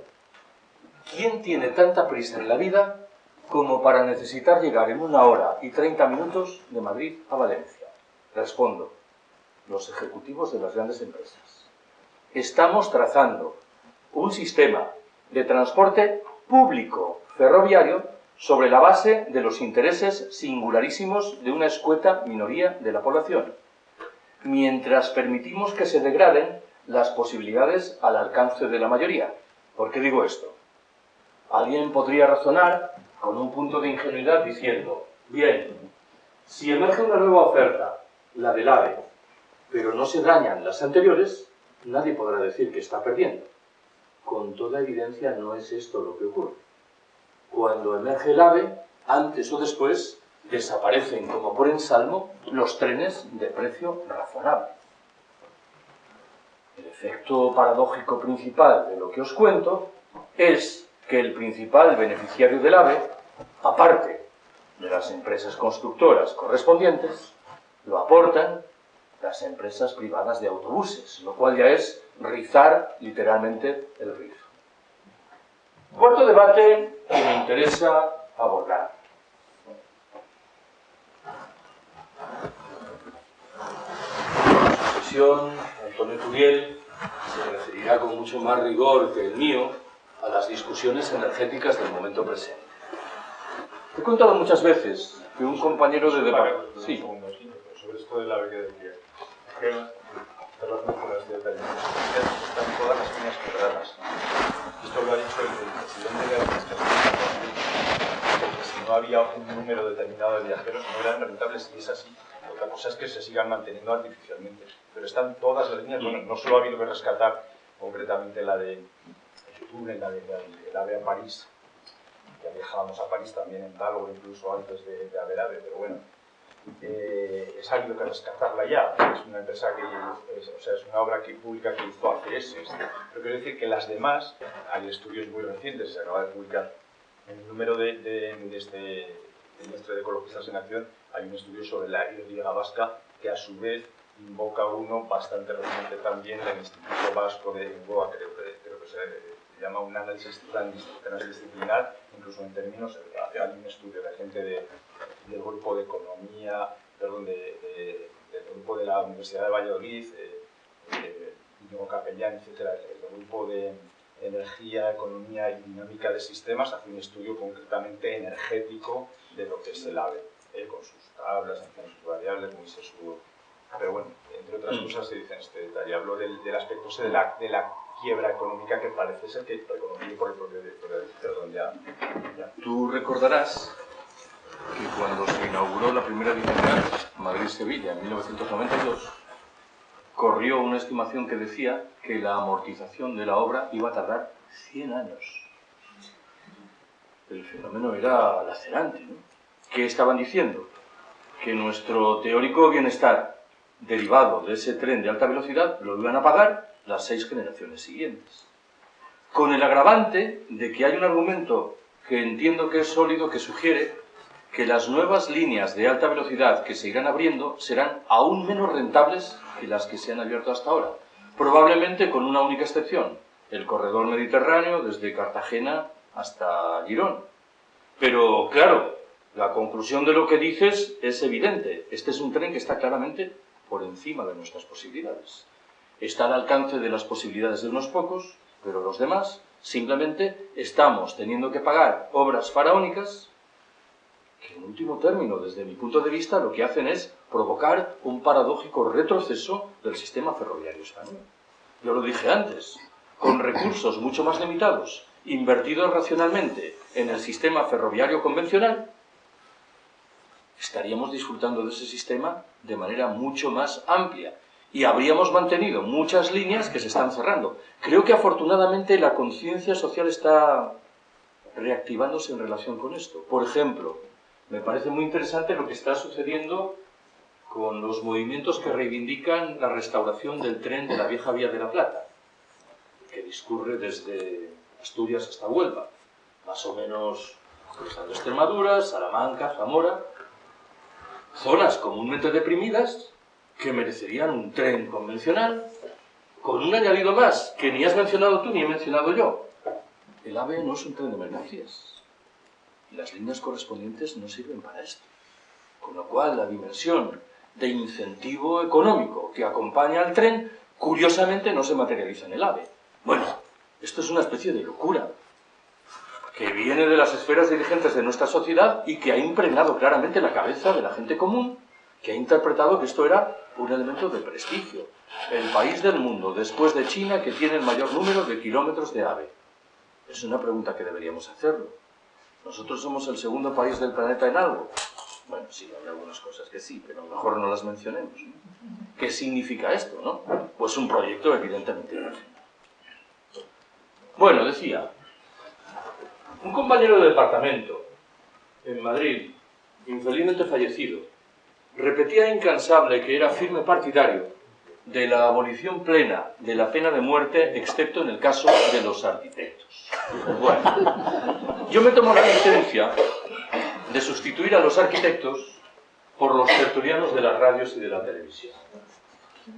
¿Quién tiene tanta prisa en la vida como para necesitar llegar en 1 hora y 30 minutos de Madrid a Valencia? Respondo: los ejecutivos de las grandes empresas. Estamos trazando un sistema de transporte público ferroviario sobre la base de los intereses singularísimos de una escueta minoría de la población, mientras permitimos que se degraden las posibilidades al alcance de la mayoría. ¿Por qué digo esto? Alguien podría razonar con un punto de ingenuidad diciendo: bien, si emerge una nueva oferta, la del AVE, pero no se dañan las anteriores, nadie podrá decir que está perdiendo. Con toda evidencia no es esto lo que ocurre. Cuando emerge el AVE, antes o después, desaparecen como por ensalmo los trenes de precio razonable. El efecto paradójico principal de lo que os cuento es que el principal beneficiario del AVE, aparte de las empresas constructoras correspondientes, lo aportan las empresas privadas de autobuses, lo cual ya es rizar literalmente el rizo. Cuarto debate que me interesa abordar. En su sesión, Antonio Turiel se referirá con mucho más rigor que el mío a las discusiones energéticas del momento presente. He contado muchas veces que un compañero de departamento... Sí. Sobre esto del AVE que decía, que las mejoras de están todas las líneas quebradas. Esto lo ha dicho el presidente de la Administración, porque si no había un número determinado de viajeros no eran rentables, y es así. Otra cosa es que se sigan manteniendo artificialmente, pero están todas las líneas. Bueno, no solo ha habido que rescatar concretamente la de túnel, la del AVE a París. Ya viajábamos a París también en Talgo, incluso antes de haber AVE, pero bueno, es habido que rescatarla ya. Es una empresa que, es una obra pública que hizo ACS. Pero quiero decir que las demás, hay estudios muy recientes, se acaba de publicar en el número de Mestre de Ecologistas en Acción, hay un estudio sobre la Y vasca que a su vez invoca uno bastante reciente también del Instituto Vasco de Lisboa, creo que se llama un análisis transdisciplinar, incluso en términos, hay un estudio de gente del grupo de economía, perdón, del grupo de la Universidad de Valladolid, Íñigo Capellán, etcétera, el grupo de energía, economía y dinámica de sistemas, hace un estudio concretamente energético de lo que es el AVE, con sus tablas, sus variables, muy sesudo. Pero bueno, entre otras cosas se dice en este detalle. Hablo del aspecto ese de la quiebra económica que parece ser que reconocido por el propio director del perdón, ya. Tú recordarás que cuando se inauguró la primera línea Madrid-Sevilla en 1992, corrió una estimación que decía que la amortización de la obra iba a tardar 100 años. El fenómeno era lacerante, ¿no? ¿Qué estaban diciendo? Que nuestro teórico bienestar derivado de ese tren de alta velocidad lo iban a pagar las 6 generaciones siguientes. Con el agravante de que hay un argumento que entiendo que es sólido, que sugiere que las nuevas líneas de alta velocidad que se irán abriendo serán aún menos rentables que las que se han abierto hasta ahora, probablemente con una única excepción, el corredor mediterráneo desde Cartagena hasta Girón. Pero claro, la conclusión de lo que dices es evidente. Este es un tren que está claramente por encima de nuestras posibilidades. Está al alcance de las posibilidades de unos pocos, pero los demás simplemente estamos teniendo que pagar obras faraónicas que, en último término, desde mi punto de vista, lo que hacen es provocar un paradójico retroceso del sistema ferroviario español. Yo lo dije antes, con recursos mucho más limitados, invertidos racionalmente en el sistema ferroviario convencional, estaríamos disfrutando de ese sistema de manera mucho más amplia y habríamos mantenido muchas líneas que se están cerrando. Creo que afortunadamente la conciencia social está reactivándose en relación con esto. Por ejemplo, me parece muy interesante lo que está sucediendo con los movimientos que reivindican la restauración del tren de la vieja Vía de la Plata, que discurre desde Asturias hasta Huelva, más o menos cruzando Extremadura, Salamanca, Zamora, zonas comúnmente deprimidas que merecerían un tren convencional, con un añadido más que ni has mencionado tú ni he mencionado yo. El AVE no es un tren de mercancías y las líneas correspondientes no sirven para esto. Con lo cual, la dimensión de incentivo económico que acompaña al tren, curiosamente no se materializa en el AVE. Bueno, esto es una especie de locura. que viene de las esferas dirigentes de nuestra sociedad y que ha impregnado claramente la cabeza de la gente común, que ha interpretado que esto era un elemento de prestigio. El país del mundo, después de China, que tiene el mayor número de kilómetros de AVE. Es una pregunta que deberíamos hacerlo. ¿Nosotros somos el segundo país del planeta en algo? Bueno, sí, hay algunas cosas que sí, pero mejor no las mencionemos, ¿no? ¿Qué significa esto, no? Pues un proyecto evidentemente nacional. Bueno, decía, un compañero de departamento en Madrid, infelizmente fallecido, repetía incansable que era firme partidario de la abolición plena de la pena de muerte, excepto en el caso de los arquitectos. Bueno, yo me tomo la licencia de sustituir a los arquitectos por los tertulianos de las radios y de la televisión.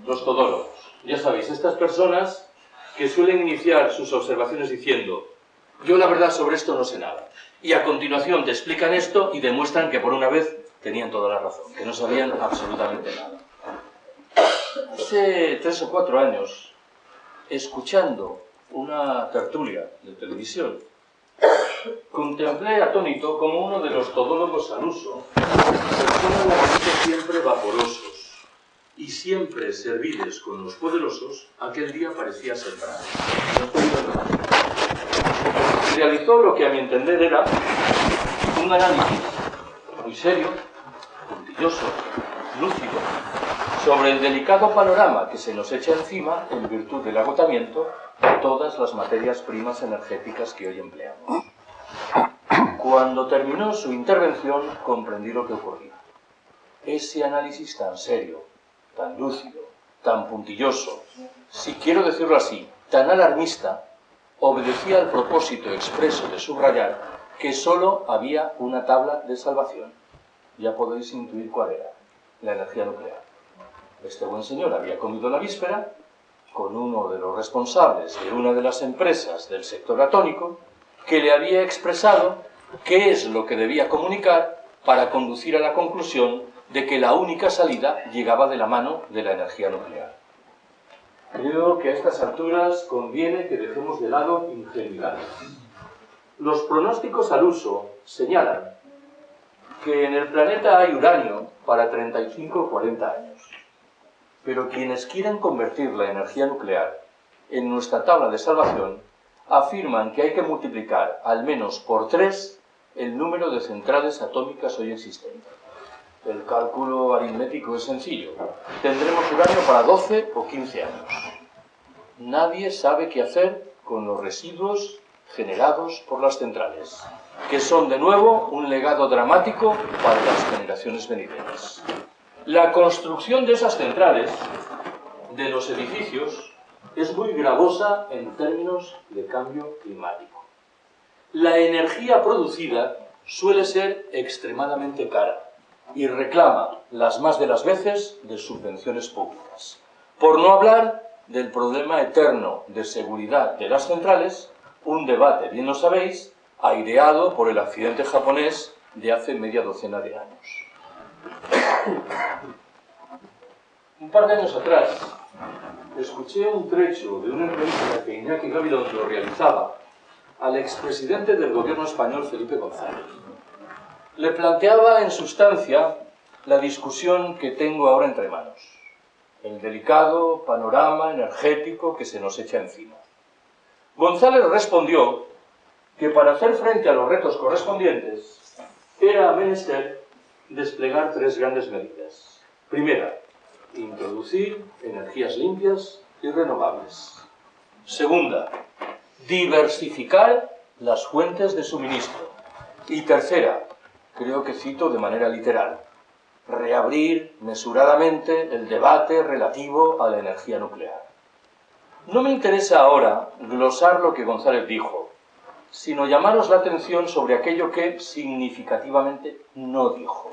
Los todólogos. Ya sabéis, estas personas que suelen iniciar sus observaciones diciendo: yo la verdad sobre esto no sé nada. Y a continuación te explican esto y demuestran que por una vez tenían toda la razón, que no sabían absolutamente nada. Hace 3 o 4 años, escuchando una tertulia de televisión, contemplé atónito como uno de los todólogos al uso se ponen los siempre vaporosos y siempre servides con los poderosos, aquel día parecía sembrar. Realizó lo que a mi entender era un análisis muy serio, puntilloso, lúcido, sobre el delicado panorama que se nos echa encima en virtud del agotamiento de todas las materias primas energéticas que hoy empleamos. Cuando terminó su intervención, comprendí lo que ocurría. Ese análisis tan serio, tan lúcido, tan puntilloso, si quiero decirlo así, tan alarmista, obedecía al propósito expreso de subrayar que solo había una tabla de salvación. Ya podéis intuir cuál era: la energía nuclear. Este buen señor había comido la víspera con uno de los responsables de una de las empresas del sector atómico, que le había expresado qué es lo que debía comunicar para conducir a la conclusión de que la única salida llegaba de la mano de la energía nuclear. Creo que a estas alturas conviene que dejemos de lado ingenuidades. Los pronósticos al uso señalan que en el planeta hay uranio para 35 o 40 años. Pero quienes quieren convertir la energía nuclear en nuestra tabla de salvación afirman que hay que multiplicar al menos por 3 el número de centrales atómicas hoy existentes. El cálculo aritmético es sencillo. Tendremos uranio para 12 o 15 años. Nadie sabe qué hacer con los residuos generados por las centrales, que son de nuevo un legado dramático para las generaciones venideras. La construcción de esas centrales, de los edificios, es muy gravosa en términos de cambio climático. La energía producida suele ser extremadamente cara y reclama las más de las veces de subvenciones públicas. Por no hablar del problema eterno de seguridad de las centrales, un debate, bien lo sabéis, aireado por el accidente japonés de hace media docena de años. Un par de años atrás, escuché un trecho de una entrevista que Iñaki Gabilondo realizaba al expresidente del gobierno español, Felipe González. Le planteaba en sustancia la discusión que tengo ahora entre manos, el delicado panorama energético que se nos echa encima. González respondió que para hacer frente a los retos correspondientes era menester desplegar 3 grandes medidas. Primera, introducir energías limpias y renovables. Segunda, diversificar las fuentes de suministro. Y tercera, creo que cito de manera literal, reabrir mesuradamente el debate relativo a la energía nuclear. No me interesa ahora glosar lo que González dijo, sino llamaros la atención sobre aquello que significativamente no dijo.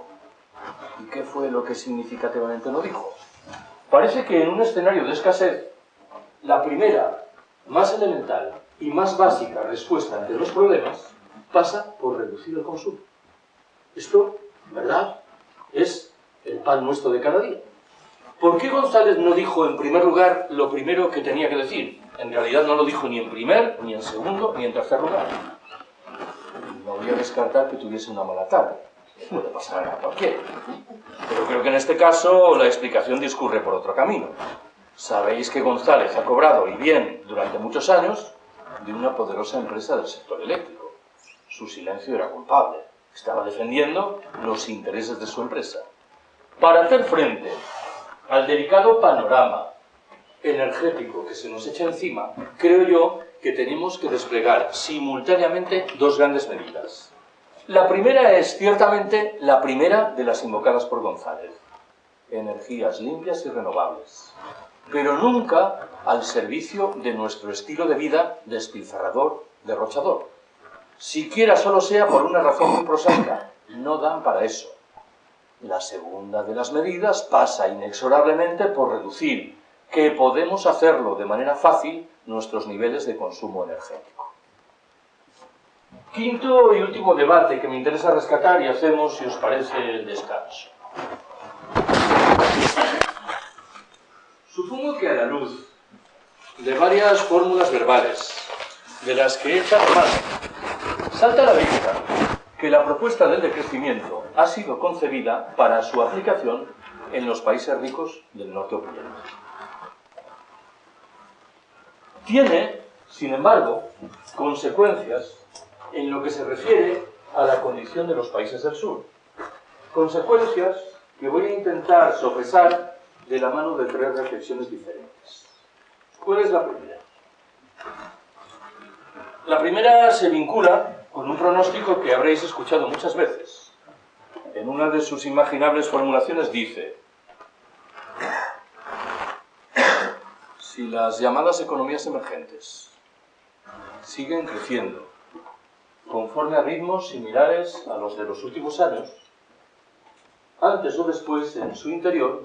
¿Y qué fue lo que significativamente no dijo? Parece que en un escenario de escasez, la primera, más elemental y más básica respuesta ante los problemas pasa por reducir el consumo. Esto, ¿verdad?, es el pan nuestro de cada día. ¿Por qué González no dijo en primer lugar lo primero que tenía que decir? En realidad no lo dijo ni en primer, ni en segundo, ni en tercer lugar. no voy a descartar que tuviese una mala tarde. Puede pasar a cualquiera. Pero creo que en este caso la explicación discurre por otro camino. Sabéis que González ha cobrado, y bien, durante muchos años, de una poderosa empresa del sector eléctrico. Su silencio era culpable. Estaba defendiendo los intereses de su empresa. Para hacer frente al delicado panorama energético que se nos echa encima, creo yo que tenemos que desplegar simultáneamente dos grandes medidas. La primera es ciertamente la primera de las invocadas por González: energías limpias y renovables, pero nunca al servicio de nuestro estilo de vida despilfarrador, derrochador. Siquiera solo sea por una razón muy prosaica: no dan para eso. La segunda de las medidas pasa inexorablemente por reducir, que podemos hacerlo de manera fácil, nuestros niveles de consumo energético. Quinto y último debate que me interesa rescatar, y hacemos, si os parece, el descanso. Supongo que a la luz de varias fórmulas verbales de las que he echado mano, salta a la vista que la propuesta del decrecimiento ha sido concebida para su aplicación en los países ricos del norte opulento. Tiene, sin embargo, consecuencias en lo que se refiere a la condición de los países del sur. Consecuencias que voy a intentar sopesar de la mano de tres reflexiones diferentes. ¿Cuál es la primera? La primera se vincula con un pronóstico que habréis escuchado muchas veces. En una de sus imaginables formulaciones dice: si las llamadas economías emergentes siguen creciendo conforme a ritmos similares a los de los últimos años, antes o después en su interior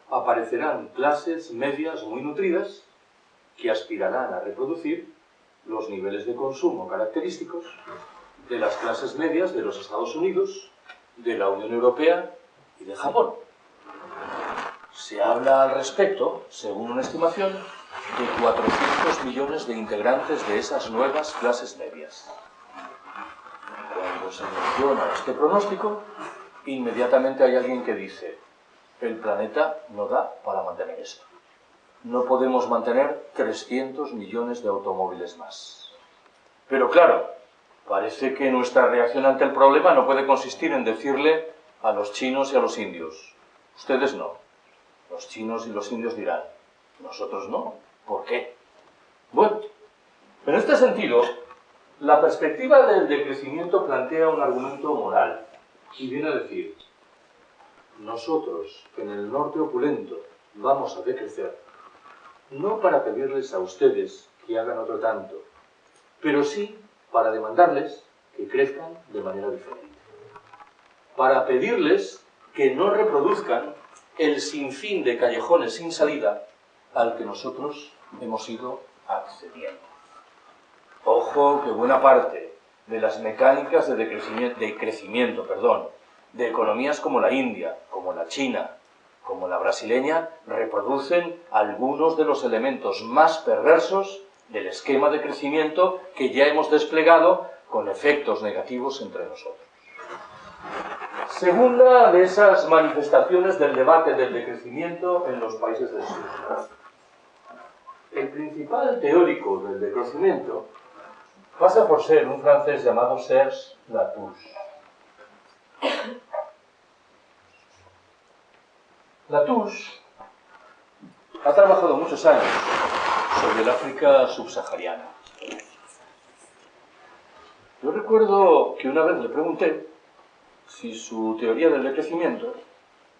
aparecerán clases medias muy nutridas que aspirarán a reproducir los niveles de consumo característicos de las clases medias de los Estados Unidos, de la Unión Europea y de Japón. Se habla al respecto, según una estimación, de 400 millones de integrantes de esas nuevas clases medias. Cuando se menciona este pronóstico, inmediatamente hay alguien que dice: el planeta no da para mantener esto. No podemos mantener 300 millones de automóviles más. Pero claro, parece que nuestra reacción ante el problema no puede consistir en decirle a los chinos y a los indios: ustedes no. Los chinos y los indios dirán: nosotros no. ¿Por qué? Bueno, en este sentido, la perspectiva del decrecimiento plantea un argumento moral y viene a decir: nosotros, en el norte opulento, vamos a decrecer, no para pedirles a ustedes que hagan otro tanto, pero sí para demandarles que crezcan de manera diferente. Para pedirles que no reproduzcan el sinfín de callejones sin salida al que nosotros hemos ido accediendo. Ojo que buena parte de las mecánicas de crecimiento, de economías como la India, como la China, como la brasileña, reproducen algunos de los elementos más perversos del esquema de crecimiento que ya hemos desplegado con efectos negativos entre nosotros. Segunda de esas manifestaciones del debate del decrecimiento en los países del sur. El principal teórico del decrecimiento pasa por ser un francés llamado Serge Latouche. Latouche ha trabajado muchos años sobre el África subsahariana. Yo recuerdo que una vez le pregunté si su teoría del decrecimiento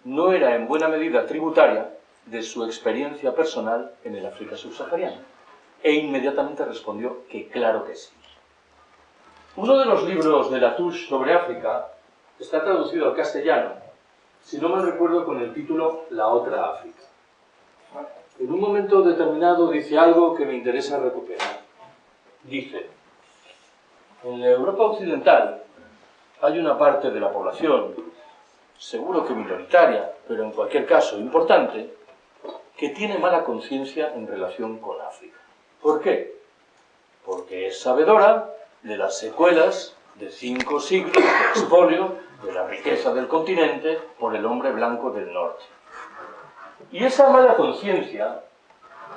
no era en buena medida tributaria de su experiencia personal en el África subsahariana. E inmediatamente respondió que claro que sí. Uno de los libros de Latouche sobre África está traducido al castellano, si no mal recuerdo, con el título La otra África. En un momento determinado dice algo que me interesa recuperar. Dice: en la Europa occidental hay una parte de la población, seguro que minoritaria, pero en cualquier caso importante, que tiene mala conciencia en relación con África. ¿Por qué? Porque es sabedora de las secuelas de 5 siglos de expolio de la riqueza del continente por el hombre blanco del norte. Y esa mala conciencia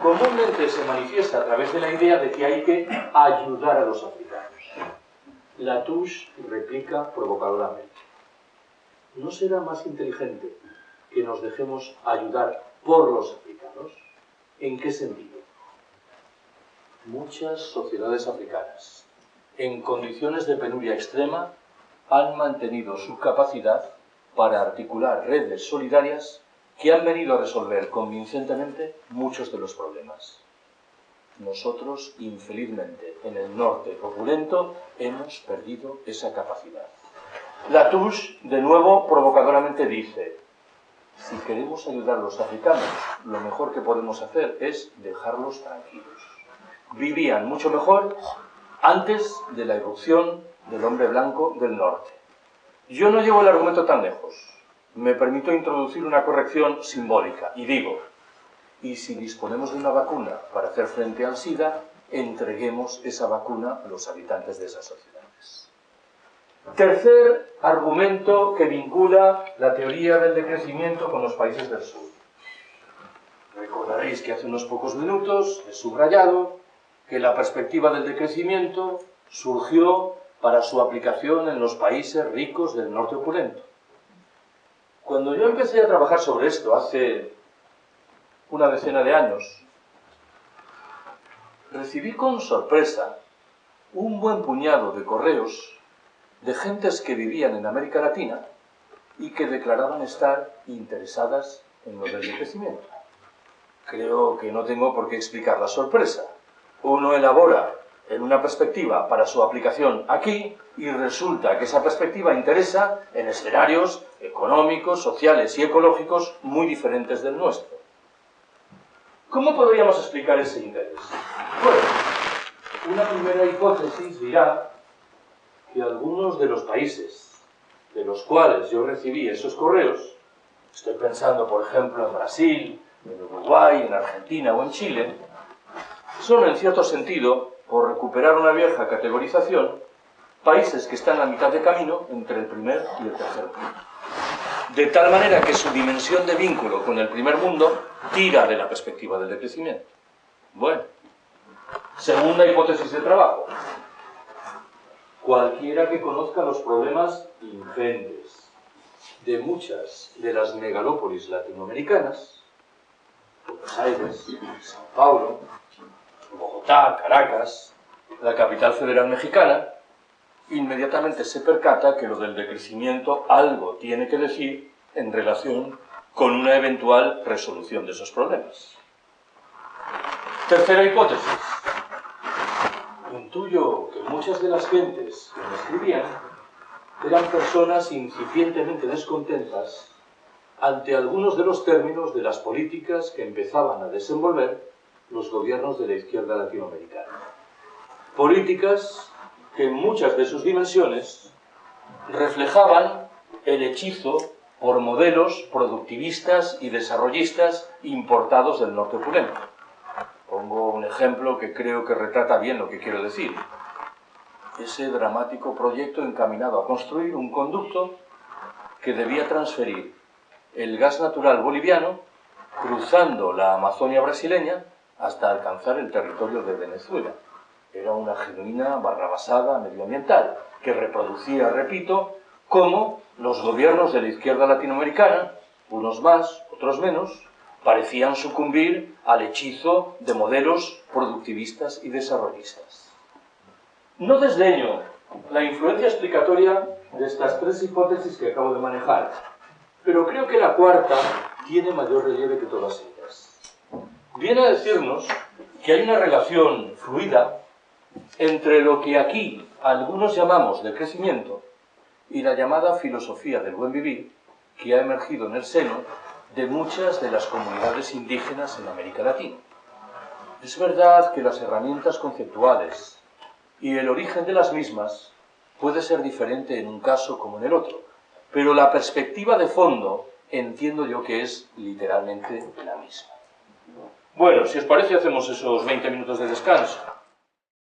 comúnmente se manifiesta a través de la idea de que hay que ayudar a los africanos. Latouche replica provocadoramente: ¿no será más inteligente que nos dejemos ayudar por los africanos? ¿En qué sentido? Muchas sociedades africanas, en condiciones de penuria extrema, han mantenido su capacidad para articular redes solidarias que han venido a resolver convincentemente muchos de los problemas. Nosotros, infelizmente, en el norte opulento, hemos perdido esa capacidad. Latouche, de nuevo, provocadoramente dice: si queremos ayudar a los africanos, lo mejor que podemos hacer es dejarlos tranquilos. Vivían mucho mejor antes de la irrupción del hombre blanco del norte. Yo no llevo el argumento tan lejos. Me permito introducir una corrección simbólica y digo: y si disponemos de una vacuna para hacer frente al SIDA, entreguemos esa vacuna a los habitantes de esas sociedades. Tercer argumento que vincula la teoría del decrecimiento con los países del sur. Recordaréis que hace unos pocos minutos he subrayado que la perspectiva del decrecimiento surgió para su aplicación en los países ricos del norte opulento. Cuando yo empecé a trabajar sobre esto hace una decena de años, recibí con sorpresa un buen puñado de correos de gentes que vivían en América Latina y que declaraban estar interesadas en lo del decrecimiento. Creo que no tengo por qué explicar la sorpresa. Uno elabora en una perspectiva para su aplicación aquí y resulta que esa perspectiva interesa en escenarios económicos, sociales y ecológicos muy diferentes del nuestro. ¿Cómo podríamos explicar ese interés? Bueno, una primera hipótesis dirá que algunos de los países de los cuales yo recibí esos correos, estoy pensando por ejemplo en Brasil, en Uruguay, en Argentina o en Chile, son en cierto sentido, por recuperar una vieja categorización, países que están a mitad de camino entre el primer y el tercer mundo. De tal manera que su dimensión de vínculo con el primer mundo tira de la perspectiva del decrecimiento. Bueno, segunda hipótesis de trabajo. Cualquiera que conozca los problemas ingentes de muchas de las megalópolis latinoamericanas, Buenos Aires, São Paulo, Bogotá, Caracas, la capital federal mexicana, inmediatamente se percata que lo del decrecimiento algo tiene que decir en relación con una eventual resolución de esos problemas. Tercera hipótesis. Intuyo que muchas de las gentes que me escribían eran personas incipientemente descontentas ante algunos de los términos de las políticas que empezaban a desenvolver los gobiernos de la izquierda latinoamericana. Políticas que en muchas de sus dimensiones reflejaban el hechizo por modelos productivistas y desarrollistas importados del norte opulento. Pongo un ejemplo que creo que retrata bien lo que quiero decir. Ese dramático proyecto encaminado a construir un conducto que debía transferir el gas natural boliviano cruzando la Amazonia brasileña hasta alcanzar el territorio de Venezuela. Era una genuina barrabasada medioambiental que reproducía, repito, cómo los gobiernos de la izquierda latinoamericana, unos más, otros menos, parecían sucumbir al hechizo de modelos productivistas y desarrollistas. No desdeño la influencia explicatoria de estas tres hipótesis que acabo de manejar, pero creo que la cuarta tiene mayor relieve que todas ellas. Viene a decirnos que hay una relación fluida entre lo que aquí algunos llamamos decrecimiento y la llamada filosofía del buen vivir que ha emergido en el seno de muchas de las comunidades indígenas en América Latina. Es verdad que las herramientas conceptuales y el origen de las mismas puede ser diferente en un caso como en el otro, pero la perspectiva de fondo entiendo yo que es literalmente la misma. Bueno, si os parece hacemos esos 20 minutos de descanso.